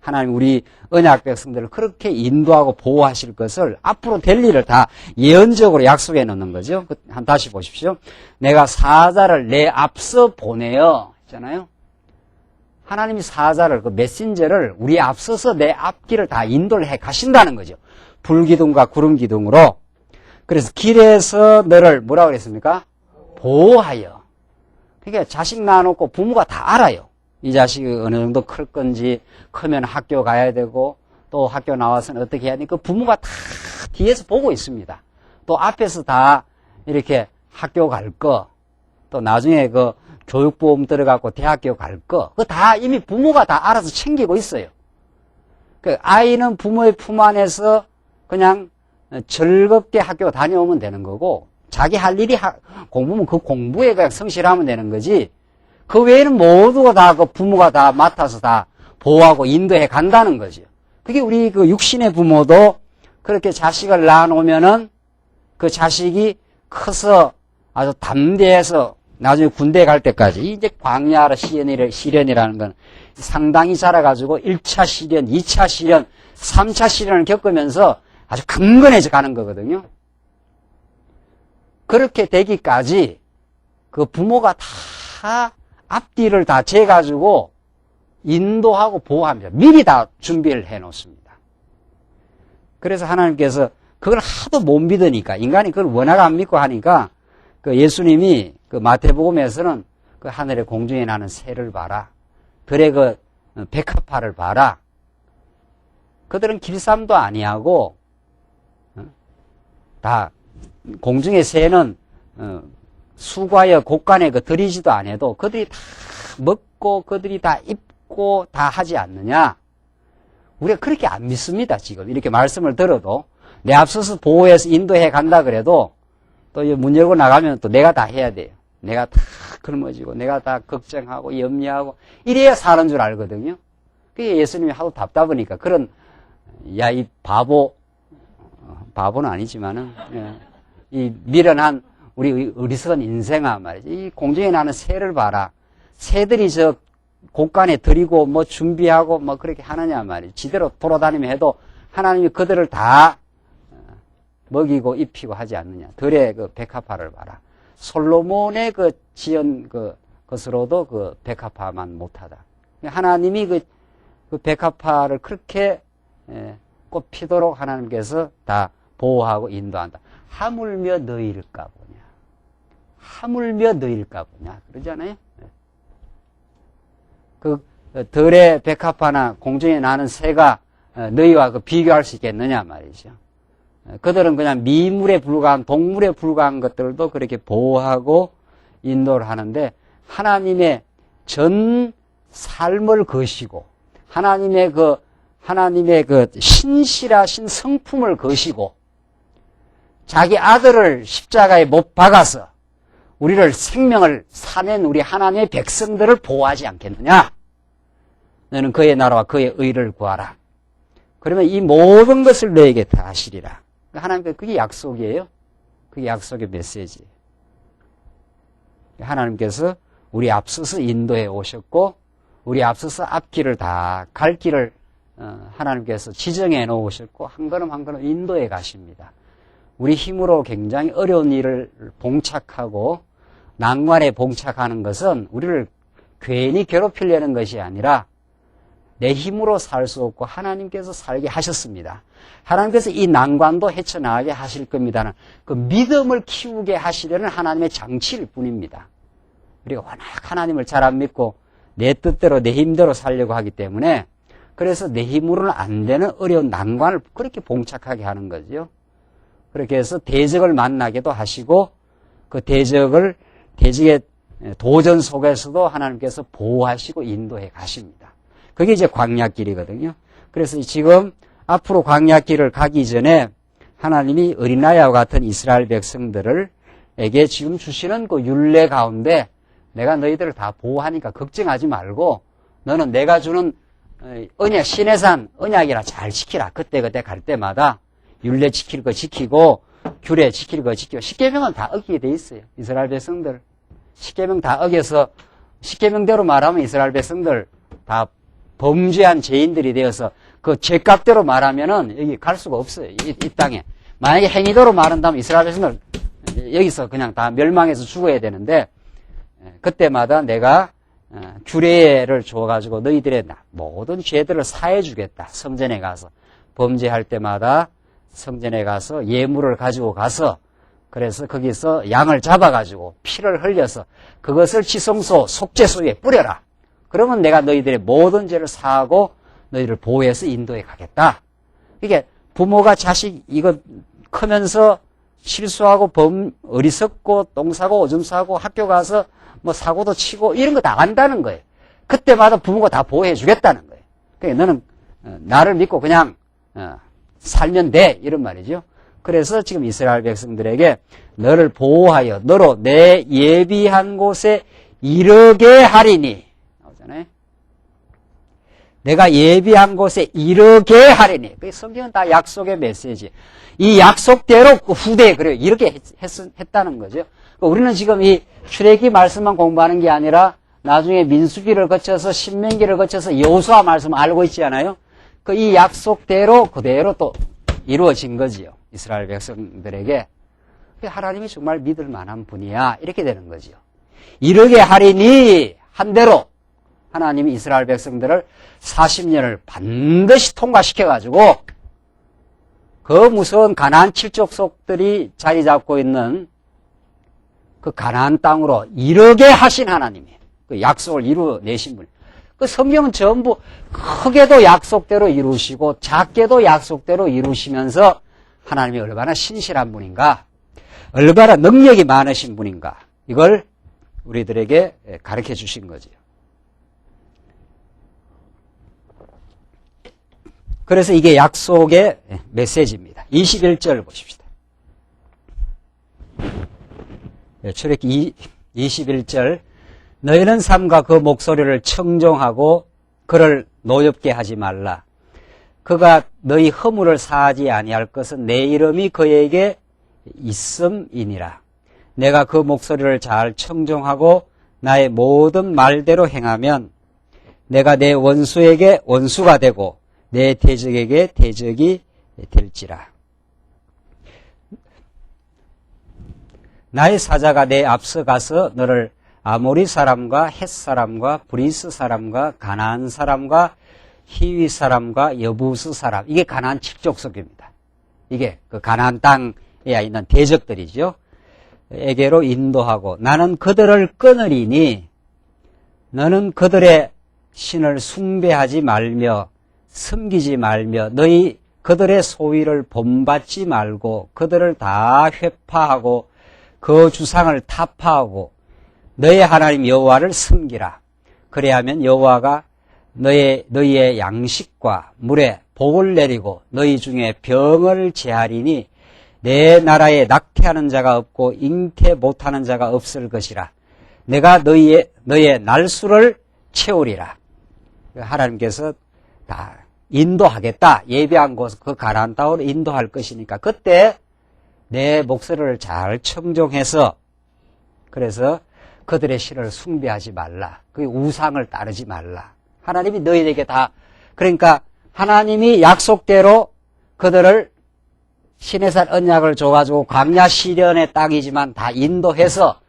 하나님 우리 언약 백성들을 그렇게 인도하고 보호하실 것을 앞으로 될 일을 다 예언적으로 약속해 놓는 거죠. 다시 보십시오. 내가 사자를 내 앞서 보내어 있잖아요. 하나님이 사자를 그 메신저를 우리 앞서서 내 앞길을 다 인도를 해 가신다는 거죠. 불기둥과 구름기둥으로. 그래서 길에서 너를 뭐라고 그랬습니까? 보호하여. 그러니까 자식 낳아놓고 부모가 다 알아요. 이 자식이 어느 정도 클 건지, 크면 학교 가야 되고, 또 학교 나와서는 어떻게 해야 되니, 그 부모가 다 뒤에서 보고 있습니다. 또 앞에서 다 이렇게 학교 갈 거, 또 나중에 그 교육보험 들어가고 대학교 갈 거, 그거 다 이미 부모가 다 알아서 챙기고 있어요. 그 아이는 부모의 품 안에서 그냥 즐겁게 학교 다녀오면 되는 거고, 자기 할 일이 공부면 그 공부에 그냥 성실하면 되는 거지, 그 외에는 모두가 다 그 부모가 다 맡아서 다 보호하고 인도해 간다는 거죠. 그게 우리 그 육신의 부모도 그렇게 자식을 낳아놓으면은 그 자식이 커서 아주 담대해서 나중에 군대 갈 때까지 이제 광야라 시련이라는 건 상당히 자라가지고 1차 시련, 2차 시련, 3차 시련을 겪으면서 아주 강건해져 가는 거거든요. 그렇게 되기까지 그 부모가 다 앞뒤를 다 재가지고 인도하고 보호합니다. 미리 다 준비를 해 놓습니다. 그래서 하나님께서 그걸 하도 못 믿으니까, 인간이 그걸 워낙 안 믿고 하니까, 그 예수님이 그 마태복음에서는 그 하늘의 공중에 나는 새를 봐라. 들의 그 백합화를 봐라. 그들은 길쌈도 아니하고, 다 공중의 새는 수과여 곡간에 그 들이지도 않아도 그들이 다 먹고 그들이 다 입고 다 하지 않느냐. 우리가 그렇게 안 믿습니다. 지금 이렇게 말씀을 들어도 내 앞서서 보호해서 인도해 간다 그래도 또 문 열고 나가면 또 내가 다 해야 돼요. 내가 다 굶어지고 내가 다 걱정하고 염려하고 이래야 사는 줄 알거든요. 그게 예수님이 하도 답답하니까 그런 야 이 바보는 아니지만은 이 미련한 우리 어리석은 인생아 말이지. 이 공중에 나는 새를 봐라. 새들이 저 곡간에 들이고 뭐 준비하고 뭐 그렇게 하느냐 말이지. 지대로 돌아다니며 해도 하나님이 그들을 다 먹이고 입히고 하지 않느냐. 들의 그 백합화를 봐라. 솔로몬의 그 지은 것으로도 그 백합화만 못하다. 하나님이 그 백합화를 그렇게 꽃 피도록 하나님께서 다 보호하고 인도한다. 하물며 너희일까 보냐. 하물며 너희일까 보냐. 그러잖아요. 그 들의 백합화나 공중에 나는 새가 너희와 그 비교할 수 있겠느냐 말이죠. 그들은 그냥 미물에 불과한 동물에 불과한 것들도 그렇게 보호하고 인도를 하는데 하나님의 전 삶을 거시고 하나님의 그 신실하신 성품을 거시고 자기 아들을 십자가에 못 박아서 우리를 생명을 사낸 우리 하나님의 백성들을 보호하지 않겠느냐? 너는 그의 나라와 그의 의를 구하라. 그러면 이 모든 것을 너에게 다 하시리라. 하나님께서 그게 약속이에요. 그게 약속의 메시지예요. 하나님께서 우리 앞서서 인도해 오셨고 우리 앞서서 앞길을 다 갈 길을 하나님께서 지정해 놓으셨고 한 걸음 한 걸음 인도해 가십니다. 우리 힘으로 굉장히 어려운 일을 봉착하고 난관에 봉착하는 것은 우리를 괜히 괴롭히려는 것이 아니라 내 힘으로 살 수 없고 하나님께서 살게 하셨습니다. 하나님께서 이 난관도 헤쳐나가게 하실 겁니다는 그 믿음을 키우게 하시려는 하나님의 장치일 뿐입니다. 우리가 워낙 하나님을 잘 안 믿고 내 뜻대로 내 힘대로 살려고 하기 때문에 그래서 내 힘으로는 안 되는 어려운 난관을 그렇게 봉착하게 하는 거죠. 그렇게 해서 대적을 만나게도 하시고 그 대적의 도전 속에서도 하나님께서 보호하시고 인도해 가십니다. 그게 이제 광야길이거든요. 그래서 지금 앞으로 광야길을 가기 전에 하나님이 어린아이와 같은 이스라엘 백성들에게 지금 주시는 그 율례 가운데 내가 너희들을 다 보호하니까 걱정하지 말고 너는 내가 주는 언약, 시내산 언약이라 잘 지키라. 그때그때 갈 때마다 율례 지킬 거 지키고 규례 지킬 거 지키고 십계명은 다 어기게 돼 있어요. 이스라엘 백성들. 십계명 다 어겨서 십계명대로 말하면 이스라엘 백성들 다 범죄한 죄인들이 되어서 그 죄값대로 말하면은 여기 갈 수가 없어요. 이 땅에. 만약에 행위대로 말한다면 이스라엘 백성들 여기서 그냥 다 멸망해서 죽어야 되는데 그때마다 내가 규례를 줘가지고 너희들의 모든 죄들을 사해주겠다. 성전에 가서 범죄할 때마다 성전에 가서 예물을 가지고 가서 그래서 거기서 양을 잡아가지고 피를 흘려서 그것을 지성소 속죄소에 뿌려라. 그러면 내가 너희들의 모든 죄를 사하고 너희를 보호해서 인도해 가겠다. 이게 부모가 자식 이거 크면서 실수하고 어리석고 똥 사고 오줌 싸고 학교 가서 뭐 사고도 치고 이런 거 다 안다는 거예요. 그때마다 부모가 다 보호해 주겠다는 거예요. 그러니까 너는 나를 믿고 그냥 살면 돼 이런 말이죠. 그래서 지금 이스라엘 백성들에게 너를 보호하여 너로 내 예비한 곳에 이르게 하리니 나오잖아요. 내가 예비한 곳에 이르게 하리니. 그 성경은 다 약속의 메시지. 이 약속대로 그 후대에 그래요. 이렇게 했다는 거죠. 우리는 지금 이 출애굽기 말씀만 공부하는 게 아니라 나중에 민수기를 거쳐서 신명기를 거쳐서 여호수아 말씀 알고 있지 않아요? 그 이 약속대로 그대로 또 이루어진 거지요. 이스라엘 백성들에게. 하나님이 정말 믿을 만한 분이야. 이렇게 되는 거지요. 이르게 하리니 한 대로 하나님이 이스라엘 백성들을 40년을 반드시 통과시켜가지고 그 무서운 가나안 칠족속들이 자리 잡고 있는 그 가나안 땅으로 이르게 하신 하나님이 그 약속을 이루어내신 분. 그 성경은 전부 크게도 약속대로 이루시고 작게도 약속대로 이루시면서 하나님이 얼마나 신실한 분인가, 얼마나 능력이 많으신 분인가 이걸 우리들에게 가르쳐 주신 거지요. 그래서 이게 약속의 메시지입니다. 21절 보십시다. 출애굽기 21절 너희는 삼가 그 목소리를 청종하고 그를 노엽게 하지 말라. 그가 너희 허물을 사하지 아니할 것은 내 이름이 그에게 있음이니라. 내가 그 목소리를 잘 청종하고 나의 모든 말대로 행하면 내가 내 원수에게 원수가 되고 내 대적에게 대적이 될지라. 나의 사자가 내 앞서 가서 너를 아모리 사람과 헷 사람과 브리스 사람과 가나안 사람과 히위 사람과 여부스 사람, 이게 가나안 칠족속입니다. 이게 그 가나안 땅에 있는 대적들이죠. 에게로 인도하고 나는 그들을 끊으리니 너는 그들의 신을 숭배하지 말며 섬기지 말며 너희 그들의 소위를 본받지 말고 그들을 다 회파하고 그 주상을 타파하고 너의 하나님 여호와를 섬기라. 그래야면 여호와가 너희의 양식과 물에 복을 내리고 너희 중에 병을 제하리니 내 나라에 낙태하는 자가 없고 잉태 못하는 자가 없을 것이라. 내가 너의 날수를 채우리라. 하나님께서 다 인도하겠다. 예비한 곳 그 가나안 땅으로 인도할 것이니까 그때 내 목소리를 잘 청종해서 그래서 그들의 신을 숭배하지 말라. 그 우상을 따르지 말라. 하나님이 너희에게 다 그러니까 하나님이 약속대로 그들을 시내산 언약을 줘가지고 광야 시련의 땅이지만 다 인도해서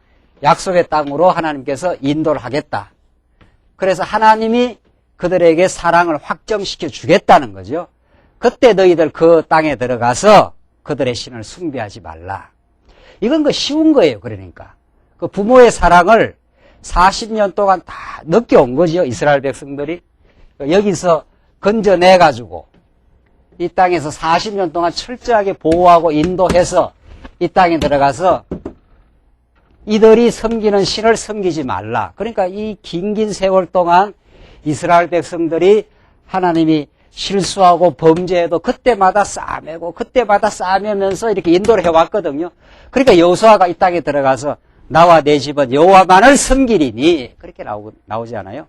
약속의 땅으로 하나님께서 인도를 하겠다. 그래서 하나님이 그들에게 사랑을 확정시켜 주겠다는 거죠. 그때 너희들 그 땅에 들어가서 그들의 신을 숭배하지 말라. 이건 그 쉬운 거예요. 그러니까 그 부모의 사랑을 40년 동안 다 느껴온 거죠. 이스라엘 백성들이 여기서 건져내가지고 이 땅에서 40년 동안 철저하게 보호하고 인도해서 이 땅에 들어가서 이들이 섬기는 신을 섬기지 말라. 그러니까 이 긴 세월 동안 이스라엘 백성들이 하나님이 실수하고 범죄해도 그때마다 싸매고 그때마다 싸매면서 이렇게 인도를 해왔거든요. 그러니까 여호수아가 이 땅에 들어가서 나와 내 집은 여호와만을 섬기리니 그렇게 나오지 않아요?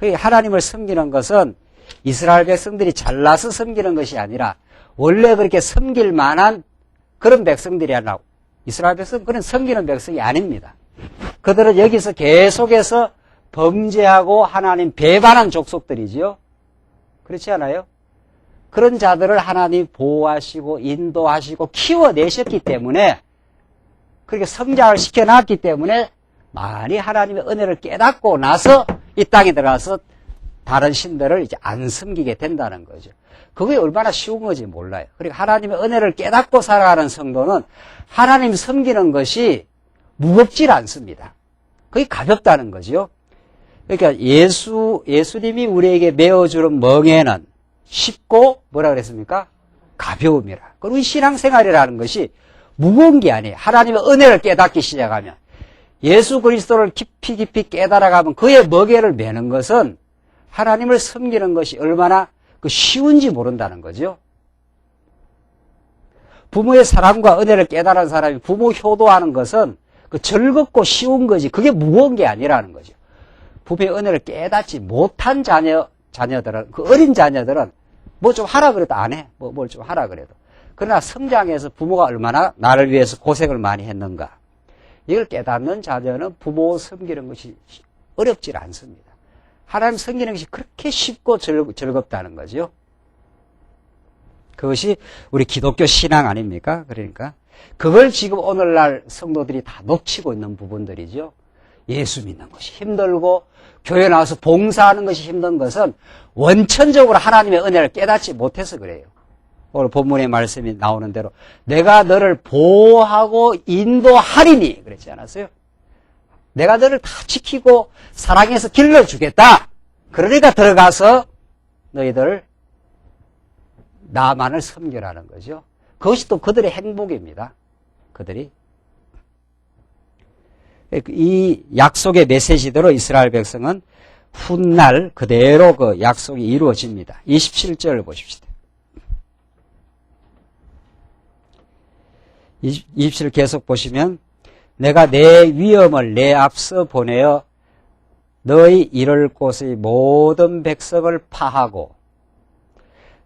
하나님을 섬기는 것은 이스라엘 백성들이 잘나서 섬기는 것이 아니라 원래 그렇게 섬길 만한 그런 백성들이 아니라 이스라엘 백성은 그런 섬기는 백성이 아닙니다. 그들은 여기서 계속해서 범죄하고 하나님 배반한 족속들이지요. 그렇지 않아요? 그런 자들을 하나님 보호하시고 인도하시고 키워내셨기 때문에 그렇게 성장을 시켜놨기 때문에 많이 하나님의 은혜를 깨닫고 나서 이 땅에 들어가서 다른 신들을 이제 안 섬기게 된다는 거죠. 그게 얼마나 쉬운 건지 몰라요. 그러니까 하나님의 은혜를 깨닫고 살아가는 성도는 하나님 섬기는 것이 무겁질 않습니다. 그게 가볍다는 거죠. 그러니까 예수님이 우리에게 메어주는 멍에는 쉽고 뭐라 그랬습니까? 가벼움이라. 그리고 이 신앙생활이라는 것이 무거운 게 아니에요. 하나님의 은혜를 깨닫기 시작하면 예수 그리스도를 깊이 깨달아가면 그의 멍에를 메는 것은 하나님을 섬기는 것이 얼마나 쉬운지 모른다는 거죠. 부모의 사랑과 은혜를 깨달은 사람이 부모 효도하는 것은 즐겁고 쉬운 거지 그게 무거운 게 아니라는 거죠. 부모의 은혜를 깨닫지 못한 자녀들은 그 어린 자녀들은 뭐 좀 하라 그래도 안 해. 뭘 좀 하라 그래도. 그러나 성장해서 부모가 얼마나 나를 위해서 고생을 많이 했는가. 이걸 깨닫는 자녀는 부모 섬기는 것이 어렵질 않습니다. 하나님 섬기는 것이 그렇게 쉽고 즐겁다는 거죠. 그것이 우리 기독교 신앙 아닙니까? 그러니까 그걸 지금 오늘날 성도들이 다 놓치고 있는 부분들이죠. 예수 믿는 것이 힘들고 교회 나와서 봉사하는 것이 힘든 것은 원천적으로 하나님의 은혜를 깨닫지 못해서 그래요. 오늘 본문의 말씀이 나오는 대로 내가 너를 보호하고 인도하리니 그랬지 않았어요? 내가 너를 다 지키고 사랑해서 길러주겠다. 그러니까 들어가서 너희들 나만을 섬겨라는 거죠. 그것이 또 그들의 행복입니다. 그들이 이 약속의 메시지대로 이스라엘 백성은 훗날 그대로 그 약속이 이루어집니다. 27절을 보십시다. 27절 계속 보시면 내가 내 위엄을 내 앞서 보내어 너희 이를 곳의 모든 백성을 파하고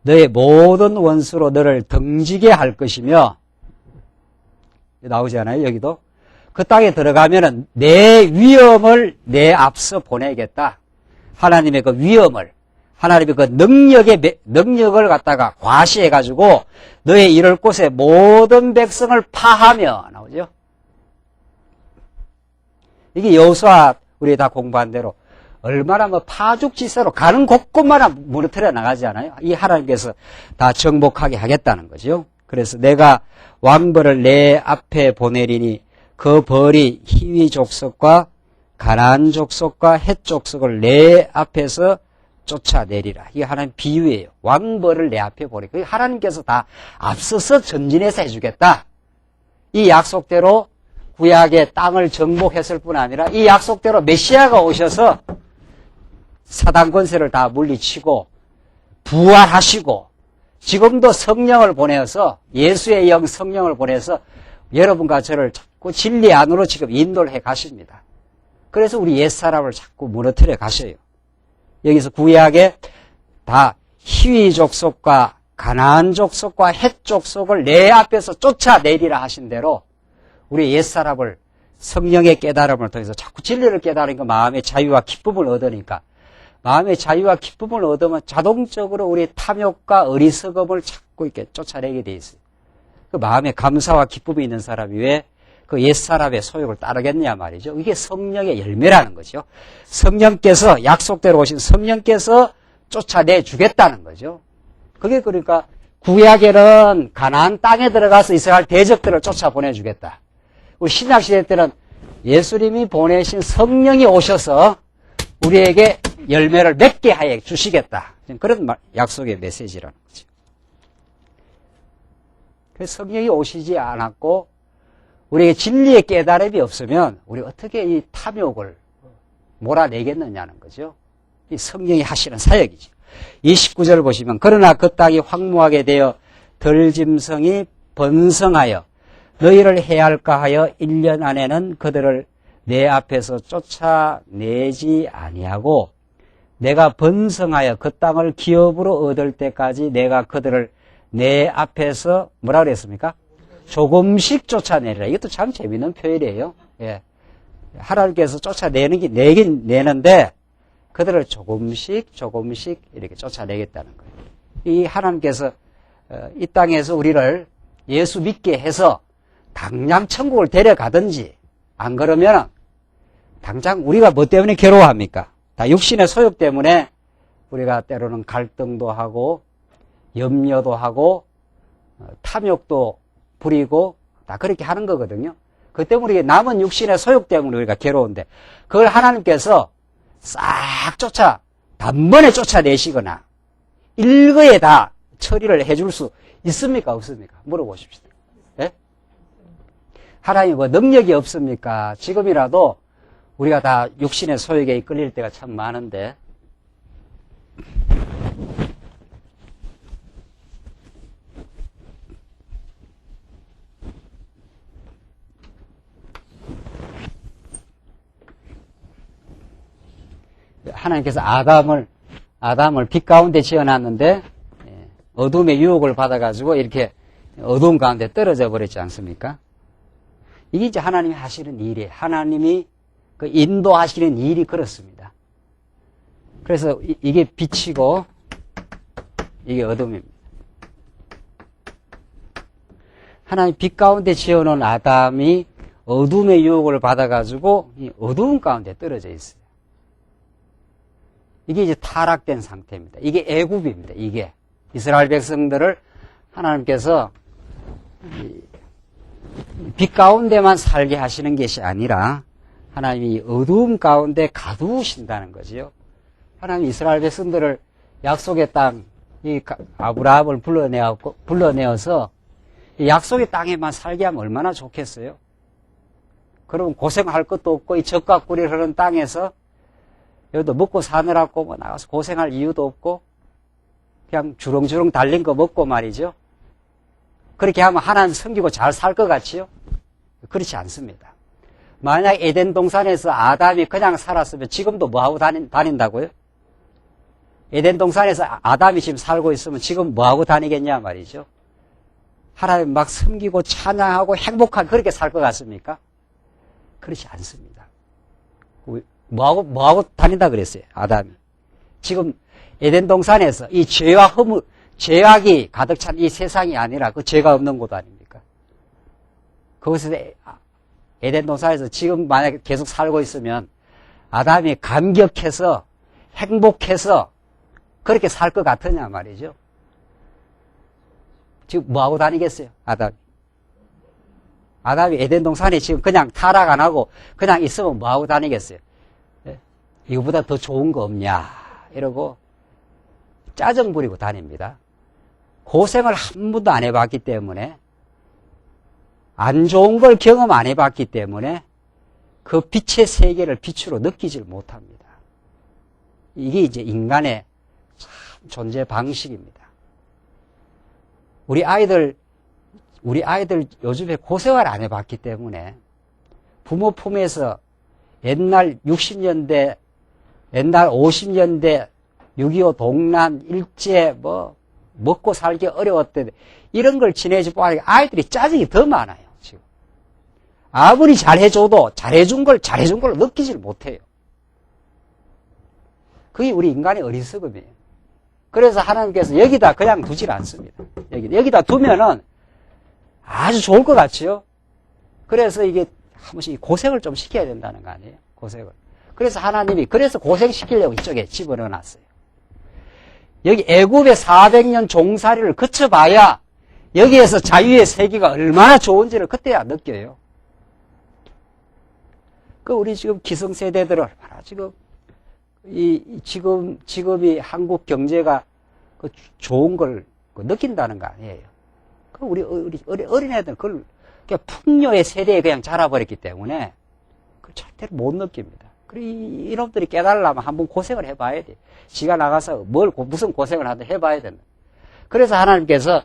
너의 모든 원수로 너를 등지게 할 것이며 나오잖아요. 여기도 그 땅에 들어가면은 내 위엄을 내 앞서 보내겠다. 하나님의 그 위엄을 하나님의 그 능력을 갖다가 과시해가지고 너의 이를 곳의 모든 백성을 파하며 나오죠. 이게 여호수아 우리 다 공부한 대로 얼마나 파죽지세로 가는 곳곳마다 무너뜨려 나가지 않아요? 이 하나님께서 다 정복하게 하겠다는 거죠. 그래서 내가 왕벌을 내 앞에 보내리니 그 벌이 히위 족속과 가나안 족속과 헷 족속을 내 앞에서 쫓아내리라. 이게 하나님 비유예요. 왕벌을 내 앞에 보내고 하나님께서 다 앞서서 전진해서 해주겠다. 이 약속대로 구약의 땅을 정복했을 뿐 아니라 이 약속대로 메시아가 오셔서 사단 권세를 다 물리치고 부활하시고 지금도 성령을 보내서 예수의 영 성령을 보내서 여러분과 저를 자꾸 진리 안으로 지금 인도를 해 가십니다. 그래서 우리 옛사람을 자꾸 무너뜨려 가셔요. 여기서 구약에 다 히위 족속과 가나안 족속과 헷 족속을 내 앞에서 쫓아내리라 하신 대로 우리 옛사람을 성령의 깨달음을 통해서 자꾸 진리를 깨달으니까 마음의 자유와 기쁨을 얻으니까 마음의 자유와 기쁨을 얻으면 자동적으로 우리 탐욕과 어리석음을 자꾸 이렇게 쫓아내게 돼 있어요. 그 마음에 감사와 기쁨이 있는 사람이 왜 그 옛사람의 소욕을 따르겠냐 말이죠. 이게 성령의 열매라는 거죠. 성령께서 약속대로 오신 성령께서 쫓아내 주겠다는 거죠. 그게 그러니까 구약에는 가나안 땅에 들어가서 이스라엘 대적들을 쫓아보내주겠다. 우리 신약시대 때는 예수님이 보내신 성령이 오셔서 우리에게 열매를 맺게 하여 주시겠다. 그런 약속의 메시지라는 거죠. 그래서 성령이 오시지 않았고 우리에게 진리의 깨달음이 없으면 우리 어떻게 이 탐욕을 몰아내겠느냐는 거죠. 이 성령이 하시는 사역이죠. 29절 보시면 그러나 그 땅이 황무하게 되어 들짐승이 번성하여 너희를 해할까 하여 1년 안에는 그들을 내 앞에서 쫓아내지 아니하고 내가 번성하여 그 땅을 기업으로 얻을 때까지 내가 그들을 내 앞에서 뭐라 그랬습니까? 조금씩 쫓아내리라. 이것도 참 재밌는 표현이에요. 예. 하나님께서 쫓아내는 게 내긴 내는데 그들을 조금씩 이렇게 쫓아내겠다는 거예요. 이 하나님께서 이 땅에서 우리를 예수 믿게 해서 당장 천국을 데려가든지 안 그러면 당장 우리가 뭐 때문에 괴로워합니까? 다 육신의 소욕 때문에 우리가 때로는 갈등도 하고 염려도 하고 탐욕도 부리고 다 그렇게 하는 거거든요. 그 때문에 우리 남은 육신의 소욕 때문에 우리가 괴로운데 그걸 하나님께서 싹 단번에 쫓아내시거나 일거에 다 처리를 해줄 수 있습니까? 없습니까? 물어보십시오. 예? 하나님 뭐 능력이 없습니까? 지금이라도 우리가 다 육신의 소욕에 이끌릴 때가 참 많은데 하나님께서 아담을 빛 가운데 지어놨는데 어둠의 유혹을 받아가지고 이렇게 어두운 가운데 떨어져 버렸지 않습니까? 이게 이제 하나님이 하시는 일이에요. 하나님이 그 인도하시는 일이 그렇습니다. 그래서 이게 빛이고 이게 어둠입니다. 하나님 빛 가운데 지어놓은 아담이 어둠의 유혹을 받아가지고 이 어두운 가운데 떨어져 있어요. 이게 이제 타락된 상태입니다. 이게 애굽입니다. 이게 이스라엘 백성들을 하나님께서 빛 가운데만 살게 하시는 것이 아니라 하나님이 어두움 가운데 가두신다는 거지요. 하나님 이스라엘 백성들을 약속의 땅, 이 아브라함을 불러내어서 이 약속의 땅에만 살게 하면 얼마나 좋겠어요. 그러면 고생할 것도 없고 이 젖과 꿀이 흐르는 땅에서 여기도 먹고 사느라고 뭐 나가서 고생할 이유도 없고 그냥 주렁주렁 달린 거 먹고 말이죠. 그렇게 하면 하나님 섬기고 잘 살 것 같지요? 그렇지 않습니다. 만약 에덴 동산에서 아담이 그냥 살았으면 지금도 뭐하고 다닌다고요? 에덴 동산에서 아담이 지금 살고 있으면 지금 뭐하고 다니겠냐 말이죠. 하나님 막 섬기고 찬양하고 행복한 그렇게 살 것 같습니까? 그렇지 않습니다. 뭐하고 다닌다 그랬어요, 아담이. 지금 에덴 동산에서 이 죄악이 가득 찬 이 세상이 아니라 그 죄가 없는 곳 아닙니까? 그것에서 에덴 동산에서 지금 만약에 계속 살고 있으면 아담이 감격해서 행복해서 그렇게 살 것 같으냐 말이죠. 지금 뭐하고 다니겠어요, 아담이? 아담이 에덴 동산에 지금 그냥 타락 안 하고 그냥 있으면 뭐하고 다니겠어요? 이거보다 더 좋은 거 없냐 이러고 짜증 부리고 다닙니다. 고생을 한 번도 안 해봤기 때문에 안 좋은 걸 경험 안 해봤기 때문에 그 빛의 세계를 빛으로 느끼질 못합니다. 이게 이제 인간의 참 존재 방식입니다. 우리 아이들 요즘에 고생을 안 해봤기 때문에 부모 품에서 옛날 60년대 옛날 50년대 6.25 동란 일제 먹고 살기 어려웠대 이런 걸 지내지 보니까 아이들이 짜증이 더 많아요. 지금 아무리 잘해줘도 잘해준 걸 느끼질 못해요. 그게 우리 인간의 어리석음이에요. 그래서 하나님께서 여기다 그냥 두질 않습니다. 여기다 두면은 아주 좋을 것 같지요. 그래서 이게 한 번씩 고생을 좀 시켜야 된다는 거 아니에요? 고생을. 그래서 하나님이 고생시키려고 이쪽에 집어넣어놨어요. 여기 애굽의 400년 종살이를 거쳐봐야 여기에서 자유의 세계가 얼마나 좋은지를 그때야 느껴요. 우리 지금 기성세대들은 얼마나 지금 지금이 한국 경제가 그 좋은 걸 느낀다는 거 아니에요. 우리 어린애들은 그걸 그냥 풍요의 세대에 그냥 자라버렸기 때문에 그걸 절대로 못 느낍니다. 그리고 이놈들이 깨달으려면 한번 고생을 해봐야 돼. 지가 나가서 무슨 고생을 하든 해봐야 된다. 그래서 하나님께서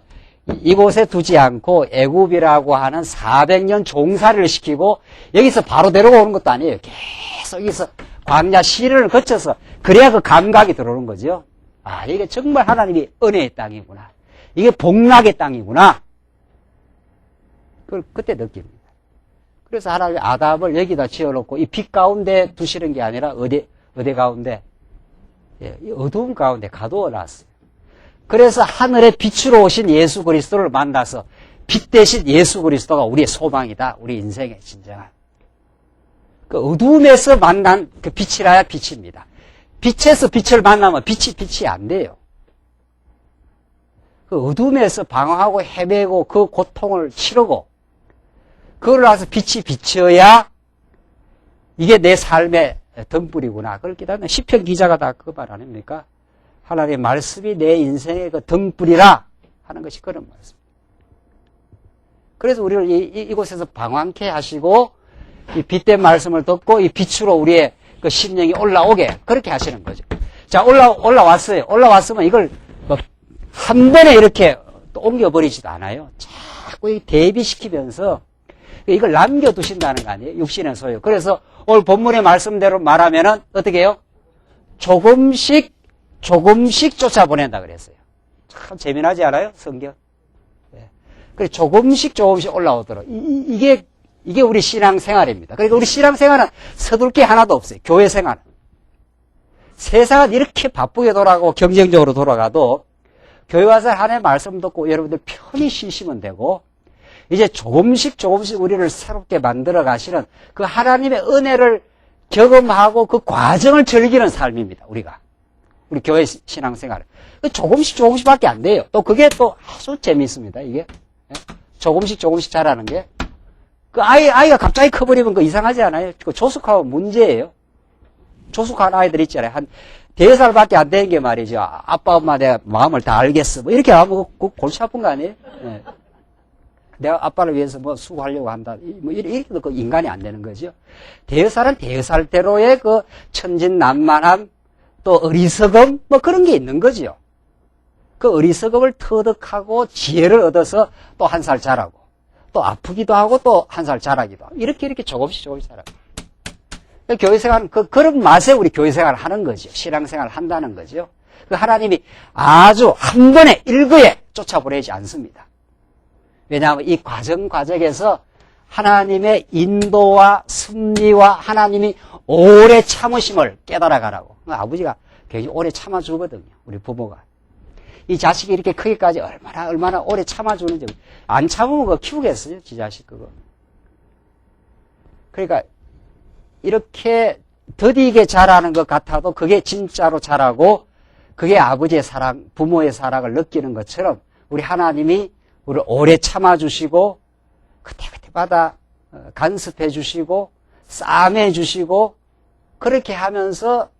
이곳에 두지 않고 애굽이라고 하는 400년 종살이를 시키고 여기서 바로 데려오는 것도 아니에요. 계속 여기서 광야 시련을 거쳐서 그래야 그 감각이 들어오는 거죠. 아, 이게 정말 하나님이 은혜의 땅이구나. 이게 복락의 땅이구나. 그걸 그때 느낍니다. 그래서 하나님이 아담을 여기다 지어놓고 이 빛 가운데 두시는 게 아니라 어디 가운데? 예, 어두움 가운데 가두어 놨어요. 그래서 하늘의 빛으로 오신 예수 그리스도를 만나서 빛 대신 예수 그리스도가 우리의 소망이다. 우리 인생의 진정한. 그 어두움에서 만난 그 빛이라야 빛입니다. 빛에서 빛을 만나면 빛이 안 돼요. 그 어둠에서 방황하고 헤매고 그 고통을 치르고 그걸 나서 빛이 비쳐야 이게 내 삶의 등불이구나. 그걸 깨닫는 시편 기자가 다 그 말 아닙니까? 하나님의 말씀이 내 인생의 그 등불이라 하는 것이 그런 말씀. 그래서 우리를 이곳에서 방황케 하시고 이 빛된 말씀을 듣고 이 빛으로 우리의 그 심령이 올라오게 그렇게 하시는 거죠. 자, 올라왔어요. 올라왔으면 이걸 뭐 한 번에 이렇게 또 옮겨버리지도 않아요. 자꾸 대비시키면서 이걸 남겨두신다는 거 아니에요? 육신의 소유. 그래서 오늘 본문의 말씀대로 말하면은 어떻게 해요? 조금씩 쫓아보낸다 그랬어요. 참 재미나지 않아요? 성경. 네. 그래 조금씩 올라오도록. 이게 우리 신앙생활입니다. 그러니까 우리 신앙생활은 서둘 게 하나도 없어요. 교회 생활은. 세상은 이렇게 바쁘게 돌아가고 경쟁적으로 돌아가도 교회 와서 하나님의 말씀 듣고 여러분들 편히 쉬시면 되고 이제 조금씩 우리를 새롭게 만들어 가시는 그 하나님의 은혜를 경험하고 그 과정을 즐기는 삶입니다. 우리 교회 신앙생활은. 조금씩밖에 안 돼요. 또 그게 또 아주 재미있습니다. 이게. 조금씩 자라는 게. 그 아이가 갑자기 커버리면 그 이상하지 않아요? 그 조숙하면 문제예요. 조숙한 아이들 있잖아요. 한 4살밖에 안 되는 게 말이죠. 아빠, 엄마 내가 마음을 다 알겠어. 뭐 이렇게 하면 그 골치 아픈 거 아니에요? 네. 내가 아빠를 위해서 뭐 수고하려고 한다. 뭐 이렇게도 그 인간이 안 되는 거죠. 4살은 4살대로의 그 천진난만함, 또 어리석음, 뭐 그런 게 있는 거죠. 그 어리석음을 터득하고 지혜를 얻어서 또 1살 자라고, 또 아프기도 하고 또 1살 자라기도 하고, 이렇게 조금씩 자라고. 교회 생활은 그런 맛에 우리 교회 생활을 하는 거죠. 신앙생활을 한다는 거죠. 그 하나님이 아주 한 번에 일거에 쫓아보내지 않습니다. 왜냐하면 이 과정에서 하나님의 인도와 섭리와 하나님이 오래 참으심을 깨달아가라고. 아버지가 굉장히 오래 참아주거든요. 우리 부모가. 이 자식이 이렇게 크기까지 얼마나 오래 참아주는지. 안 참으면 그거 키우겠어요? 지 자식 그거. 그러니까 이렇게 더디게 자라는 것 같아도 그게 진짜로 자라고 그게 아버지의 사랑, 부모의 사랑을 느끼는 것처럼 우리 하나님이 우리를 오래 참아주시고 그때마다 간섭해 주시고 싸매 주시고 그렇게 하면서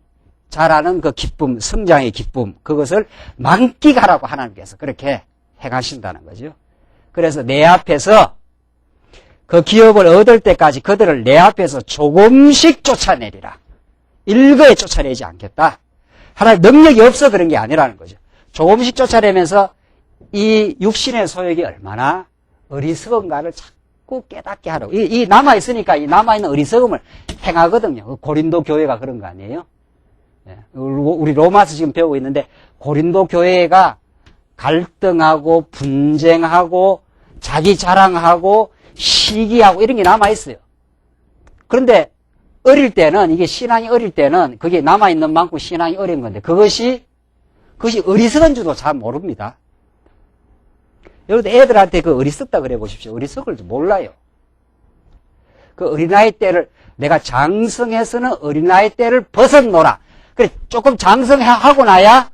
자라는 그 기쁨, 성장의 기쁨, 그것을 만끽하라고 하나님께서 그렇게 행하신다는 거죠. 그래서 내 앞에서 그 기업을 얻을 때까지 그들을 내 앞에서 조금씩 쫓아내리라. 일거에 쫓아내지 않겠다. 하나님 능력이 없어 그런 게 아니라는 거죠. 조금씩 쫓아내면서 이 육신의 소욕이 얼마나 어리석은가를 자꾸 깨닫게 하라고. 이 남아있으니까 이 남아있는 어리석음을 행하거든요. 고린도 교회가 그런 거 아니에요? 우리 로마서 지금 배우고 있는데 고린도 교회가 갈등하고 분쟁하고 자기 자랑하고 시기하고 이런 게 남아있어요. 그런데 어릴 때는 이게 신앙이 어릴 때는 그게 남아있는 만큼 신앙이 어린 건데 그것이 어리석은 줄도 잘 모릅니다. 여러분 애들한테 그 어리석다 그래 보십시오. 어리석을 몰라요. 그 어린아이 때를 내가 장성해서는 어린아이 때를 벗어놓으라. 그래 조금 장성하고 나야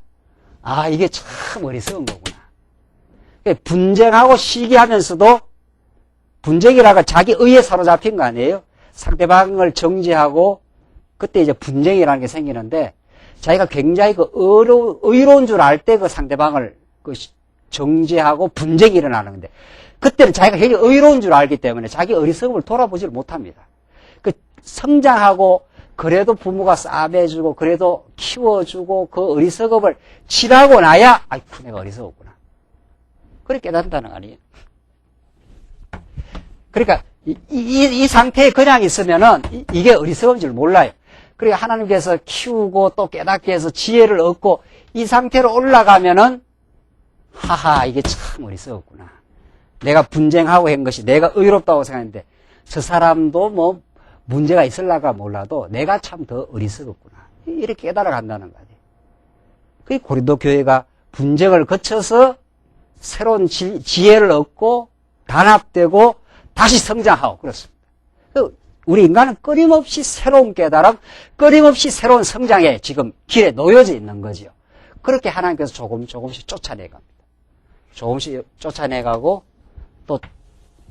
아 이게 참 어리석은 거구나. 분쟁하고 시기하면서도 분쟁이라가 자기 의에 사로잡힌 거 아니에요? 상대방을 정죄하고 그때 이제 분쟁이라는 게 생기는데 자기가 굉장히 의로운 줄 알 때 그 상대방을 정죄하고 분쟁이 일어나는 건데, 그때는 자기가 굉장히 의로운 줄 알기 때문에 자기 어리석음을 돌아보지를 못합니다. 성장하고, 그래도 부모가 싸매주고, 그래도 키워주고, 그 어리석음을 치라고 나야, 아이쿠, 내가 어리석었구나. 그렇게 깨닫는다는 거 아니에요. 그러니까, 이 상태에 그냥 있으면은, 이게 어리석은 줄 몰라요. 그러니까 하나님께서 키우고 또 깨닫게 해서 지혜를 얻고, 이 상태로 올라가면은, 하하, 이게 참 어리석었구나. 내가 분쟁하고 한 것이 내가 의롭다고 생각했는데, 저 사람도 뭐, 문제가 있을라가 몰라도 내가 참 더 어리석었구나. 이렇게 깨달아 간다는 거예요. 그 고린도 교회가 분쟁을 거쳐서 새로운 지혜를 얻고 단합되고 다시 성장하고 그렇습니다. 우리 인간은 끊임없이 새로운 깨달음, 끊임없이 새로운 성장에 지금 길에 놓여져 있는 거죠. 그렇게 하나님께서 조금씩 쫓아내갑니다. 조금씩 쫓아내가고 또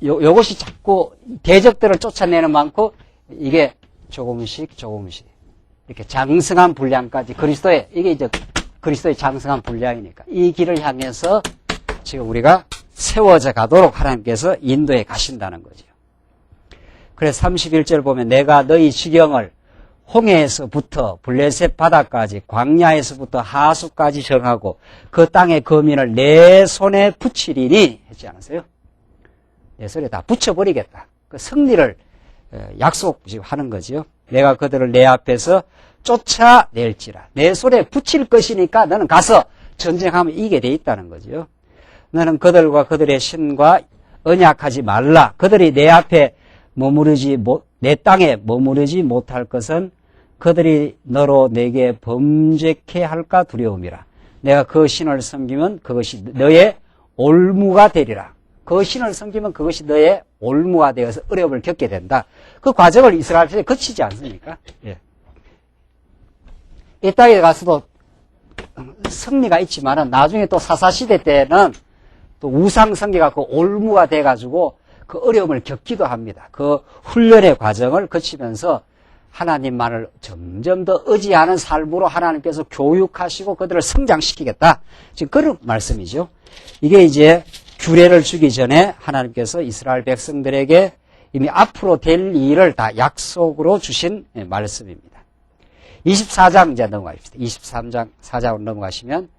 요것이 자꾸 대적들을 쫓아내는 만큼 이게 조금씩 이렇게 장성한 분량까지 이게 이제 그리스도의 장성한 분량이니까 이 길을 향해서 지금 우리가 세워져 가도록 하나님께서 인도해 가신다는 거죠. 그래서 31절 보면 내가 너희 지경을 홍해에서부터 블레셋 바다까지 광야에서부터 하수까지 정하고 그 땅의 거민을 내 손에 붙이리니 했지 않았어요? 내 손에 다 붙여버리겠다. 그 승리를 약속하는 거죠. 내가 그들을 내 앞에서 쫓아낼지라. 내 손에 붙일 것이니까 너는 가서 전쟁하면 이기게 돼 있다는 거죠. 너는 그들과 그들의 신과 언약하지 말라. 그들이 내 앞에 내 땅에 머무르지 못할 것은 그들이 너로 내게 범죄케 할까 두려움이라. 내가 그 신을 섬기면 그것이 너의 올무가 되리라. 그 신을 섬기면 그것이 너의 올무가 되어서 어려움을 겪게 된다. 그 과정을 이스라엘에 거치지 않습니까? 예. 이 땅에 가서도 승리가 있지만은 나중에 또 사사시대 때는 또 우상 섬겨갖고 올무가 돼가지고 그 어려움을 겪기도 합니다. 그 훈련의 과정을 거치면서 하나님만을 점점 더 의지하는 삶으로 하나님께서 교육하시고 그들을 성장시키겠다. 지금 그런 말씀이죠. 이게 이제 규례를 주기 전에 하나님께서 이스라엘 백성들에게 이미 앞으로 될 일을 다 약속으로 주신 말씀입니다. 24장 이제 넘어가십시다. 4장으로 넘어가시면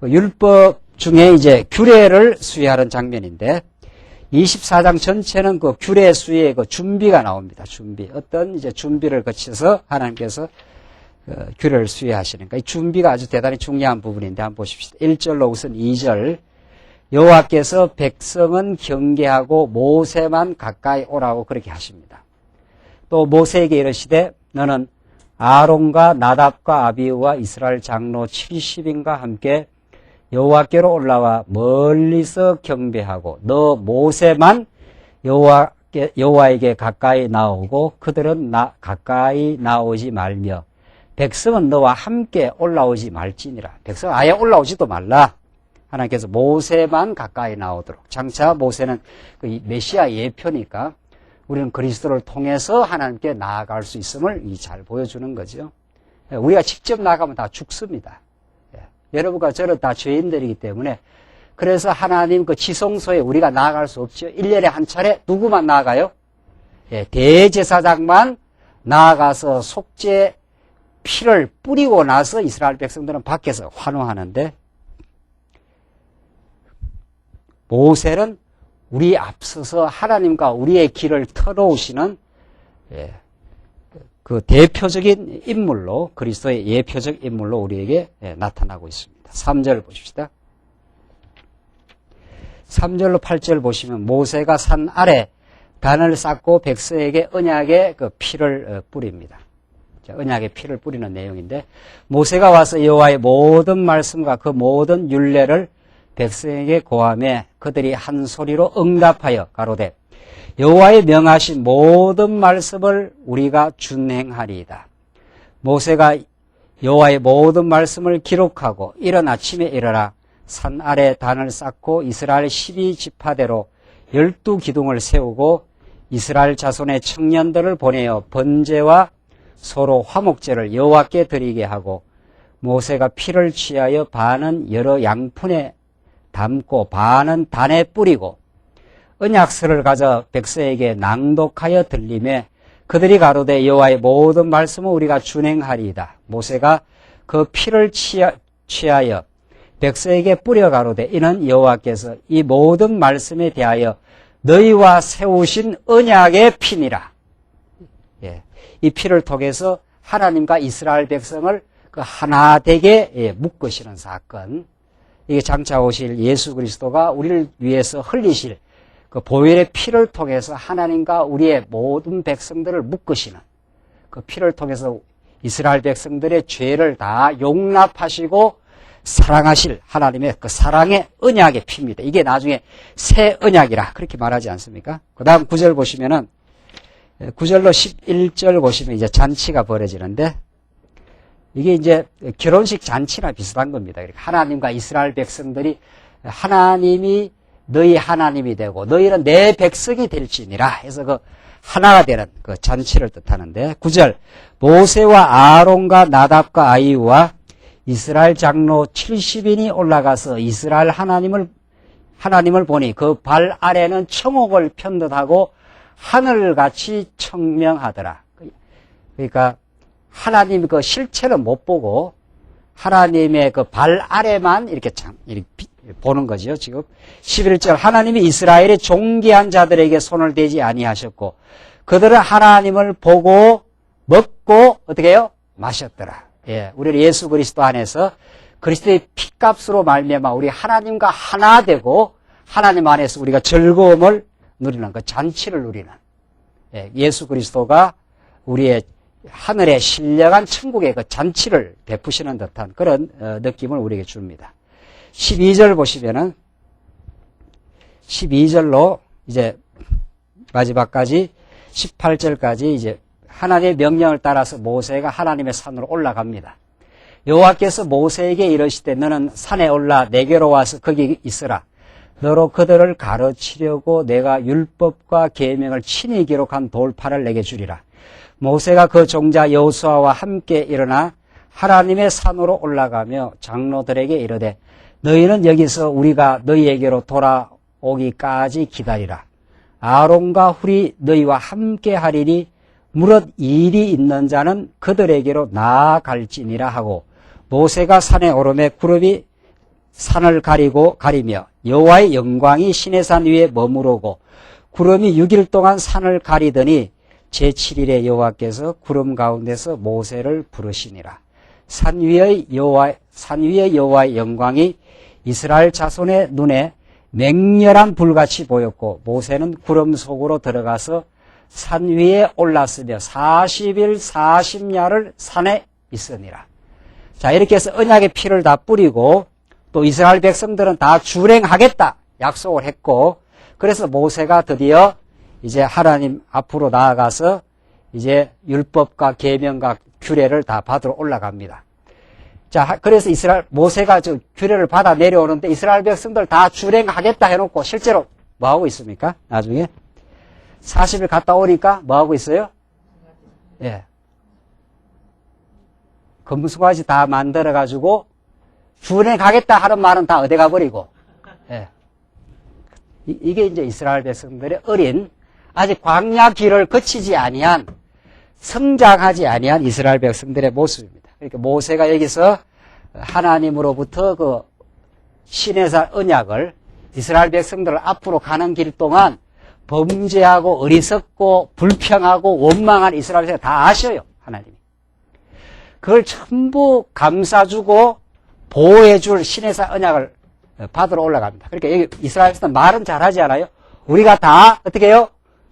율법 중에 이제 규례를 수행하는 장면인데 24장 전체는 그 규례 수행의 그 준비가 나옵니다. 어떤 이제 준비를 거쳐서 하나님께서 규례를 수행하시니까 이 준비가 아주 대단히 중요한 부분인데 한번 보십시다. 1절로 우선 2절 여호와께서 백성은 경계하고 모세만 가까이 오라고 그렇게 하십니다. 또 모세에게 이르시되 너는 아론과 나답과 아비후와 이스라엘 장로 70인과 함께 여호와께로 올라와 멀리서 경배하고 너 모세만 여호와에게 가까이 나오고 그들은 가까이 나오지 말며 백성은 너와 함께 올라오지 말지니라. 백성은 아예 올라오지도 말라. 하나님께서 모세만 가까이 나오도록. 장차 모세는 그 메시아 예표니까 우리는 그리스도를 통해서 하나님께 나아갈 수 있음을 잘 보여주는 거죠. 우리가 직접 나가면 다 죽습니다. 여러분과 저는 다 죄인들이기 때문에 그래서 하나님 그 지성소에 우리가 나아갈 수 없죠. 1년에 한 차례 누구만 나아가요? 대제사장만 나아가서 속죄 피를 뿌리고 나서 이스라엘 백성들은 밖에서 환호하는데 모세는 우리 앞서서 하나님과 우리의 길을 털어오시는 그 대표적인 인물로 그리스도의 예표적 인물로 우리에게 나타나고 있습니다. 3절 보십시다. 3절로 8절 보시면 모세가 산 아래 단을 쌓고 백성에게 언약의 그 피를 뿌립니다. 언약의 피를 뿌리는 내용인데 모세가 와서 여호와의 모든 말씀과 그 모든 율례를 백성에게 고하매 그들이 한 소리로 응답하여 가로되 여호와의 명하신 모든 말씀을 우리가 준행하리이다. 모세가 여호와의 모든 말씀을 기록하고 이른 아침에 일어나 산 아래 단을 쌓고 이스라엘 12지파대로 12기둥을 세우고 이스라엘 자손의 청년들을 보내어 번제와 서로 화목제를 여호와께 드리게 하고 모세가 피를 취하여 반은 여러 양푼에 담고 반은 단에 뿌리고 언약서를 가져 백성에게 낭독하여 들리매 그들이 가로되 여호와의 모든 말씀을 우리가 준행하리이다. 모세가 그 피를 취하여 백성에게 뿌려 가로되 이는 여호와께서 이 모든 말씀에 대하여 너희와 세우신 언약의 피니라. 예, 이 피를 통해서 하나님과 이스라엘 백성을 그 하나 되게 묶으시는 사건. 이게 장차 오실 예수 그리스도가 우리를 위해서 흘리실 그 보혈의 피를 통해서 하나님과 우리의 모든 백성들을 묶으시는 그 피를 통해서 이스라엘 백성들의 죄를 다 용납하시고 사랑하실 하나님의 그 사랑의 언약의 피입니다. 이게 나중에 새 언약이라 그렇게 말하지 않습니까? 그 다음 9절 보시면은 9절로 11절 보시면 이제 잔치가 벌어지는데 이게 이제 결혼식 잔치나 비슷한 겁니다. 하나님과 이스라엘 백성들이 하나님이 너희 하나님이 되고 너희는 내 백성이 될지니라 해서 그 하나가 되는 그 잔치를 뜻하는데 9절 모세와 아론과 나답과 아이유와 이스라엘 장로 70인이 올라가서 이스라엘 하나님을 보니 그 발 아래는 청옥을 편듯하고 하늘같이 청명하더라. 그러니까 하나님 그 실체는 못 보고 하나님의 그 발 아래만 이렇게 보는 거죠. 지금 11절 하나님이 이스라엘의 존귀한 자들에게 손을 대지 아니하셨고 그들은 하나님을 보고 먹고 어떻게 해요? 마셨더라. 예, 우리 예수 그리스도 안에서 그리스도의 피값으로 말미암아 우리 하나님과 하나 되고 하나님 안에서 우리가 즐거움을 누리는 그 잔치를 누리는 예수 그리스도가 우리의 하늘의 신령한 천국의 그 잔치를 베푸시는 듯한 그런 느낌을 우리에게 줍니다. 12절 보시면은 12절로 이제 마지막까지 18절까지 이제 하나님의 명령을 따라서 모세가 하나님의 산으로 올라갑니다. 여호와께서 모세에게 이르시되 너는 산에 올라 내게로 와서 거기 있으라. 너로 그들을 가르치려고 내가 율법과 계명을 친히 기록한 돌판을 내게 주리라. 모세가 그 종자 여호수아와 함께 일어나 하나님의 산으로 올라가며 장로들에게 이르되 너희는 여기서 우리가 너희에게로 돌아오기까지 기다리라. 아론과 훌이 너희와 함께 하리니 무릇 일이 있는 자는 그들에게로 나아갈지니라 하고 모세가 산에 오르매 구름이 산을 가리며 여호와의 영광이 시내산 위에 머무르고 구름이 6일 동안 산을 가리더니 제7일에 여호와께서 구름 가운데서 모세를 부르시니라. 산 위의 여호와의 영광이 이스라엘 자손의 눈에 맹렬한 불같이 보였고 모세는 구름 속으로 들어가서 산 위에 올랐으며 40일 40야를 산에 있으니라. 자, 이렇게 해서 언약의 피를 다 뿌리고 또 이스라엘 백성들은 다 출행하겠다 약속을 했고 그래서 모세가 드디어 이제 하나님 앞으로 나아가서 이제 율법과 계명과 규례를 다 받으러 올라갑니다. 자, 그래서 모세가 저 규례를 받아 내려오는데 이스라엘 백성들 다 출행하겠다 해놓고 실제로 뭐 하고 있습니까? 나중에 40일 갔다 오니까 뭐 하고 있어요? 예. 금수가지 다 만들어가지고 출행하겠다 하는 말은 다 어디 가버리고, 예. 이게 이제 이스라엘 백성들의 어린, 아직 광야 길을 거치지 아니한, 성장하지 아니한 이스라엘 백성들의 모습입니다. 그러니까 모세가 여기서 하나님으로부터 그 시내산 언약을 이스라엘 백성들 앞으로 가는 길 동안 범죄하고 어리석고 불평하고 원망한 이스라엘 백성들 다 아셔요, 하나님이. 그걸 전부 감싸주고 보호해줄 시내산 언약을 받으러 올라갑니다. 그러니까 여기 이스라엘 백성들 말은 잘하지 않아요? 우리가 다 어떻게 해요?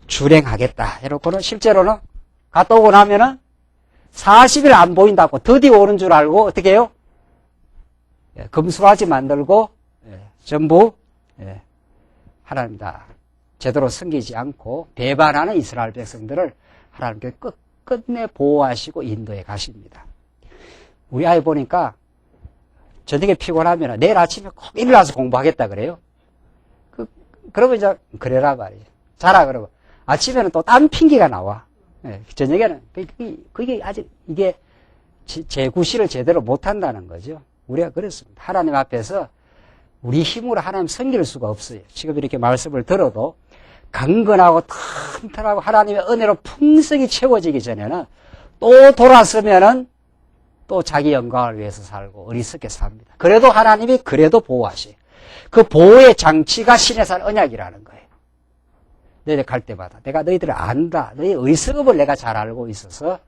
출행하겠다 해놓고는 실제로는 갔다 오고 나면은 40일 안 보인다고 드디어 오는 줄 알고 어떻게 해요? 금수화지 만들고 전부 하나님 다 제대로 섬기지 않고 배반하는 이스라엘 백성들을 하나님께 끝끝내 보호하시고 인도해 가십니다. 우리 아이 보니까 저녁에 피곤하면 내일 아침에 꼭 일어나서 공부하겠다 그래요. 그러면 이제 그래라 말이죠. 자라 그러고 아침에는 또 딴 핑계가 나와. 저녁에는 그게 아직 이게 재구실을 제대로 못한다는 거죠. 우리가 그렇습니다. 하나님 앞에서 우리 힘으로 하나님 섬길 수가 없어요. 지금 이렇게 말씀을 들어도 강건하고 튼튼하고 하나님의 은혜로 풍성히 채워지기 전에는 또 돌아서면은 또 자기 영광을 위해서 살고 어리석게 삽니다. 그래도 하나님이 그래도 보호하셔요. 그 보호의 장치가 신의 산 언약이라는 거예요. 너희들 갈 때마다 내가 너희들을 안다. 너희 의석업을 내가 잘 알고 있어서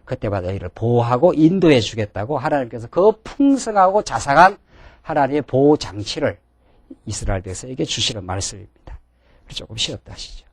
그때마다 너희를 보호하고 인도해 주겠다고 하나님께서 그 풍성하고 자상한 하나님의 보호 장치를 이스라엘 백성에게 주시는 말씀입니다. 조금 쉬었다 하시죠.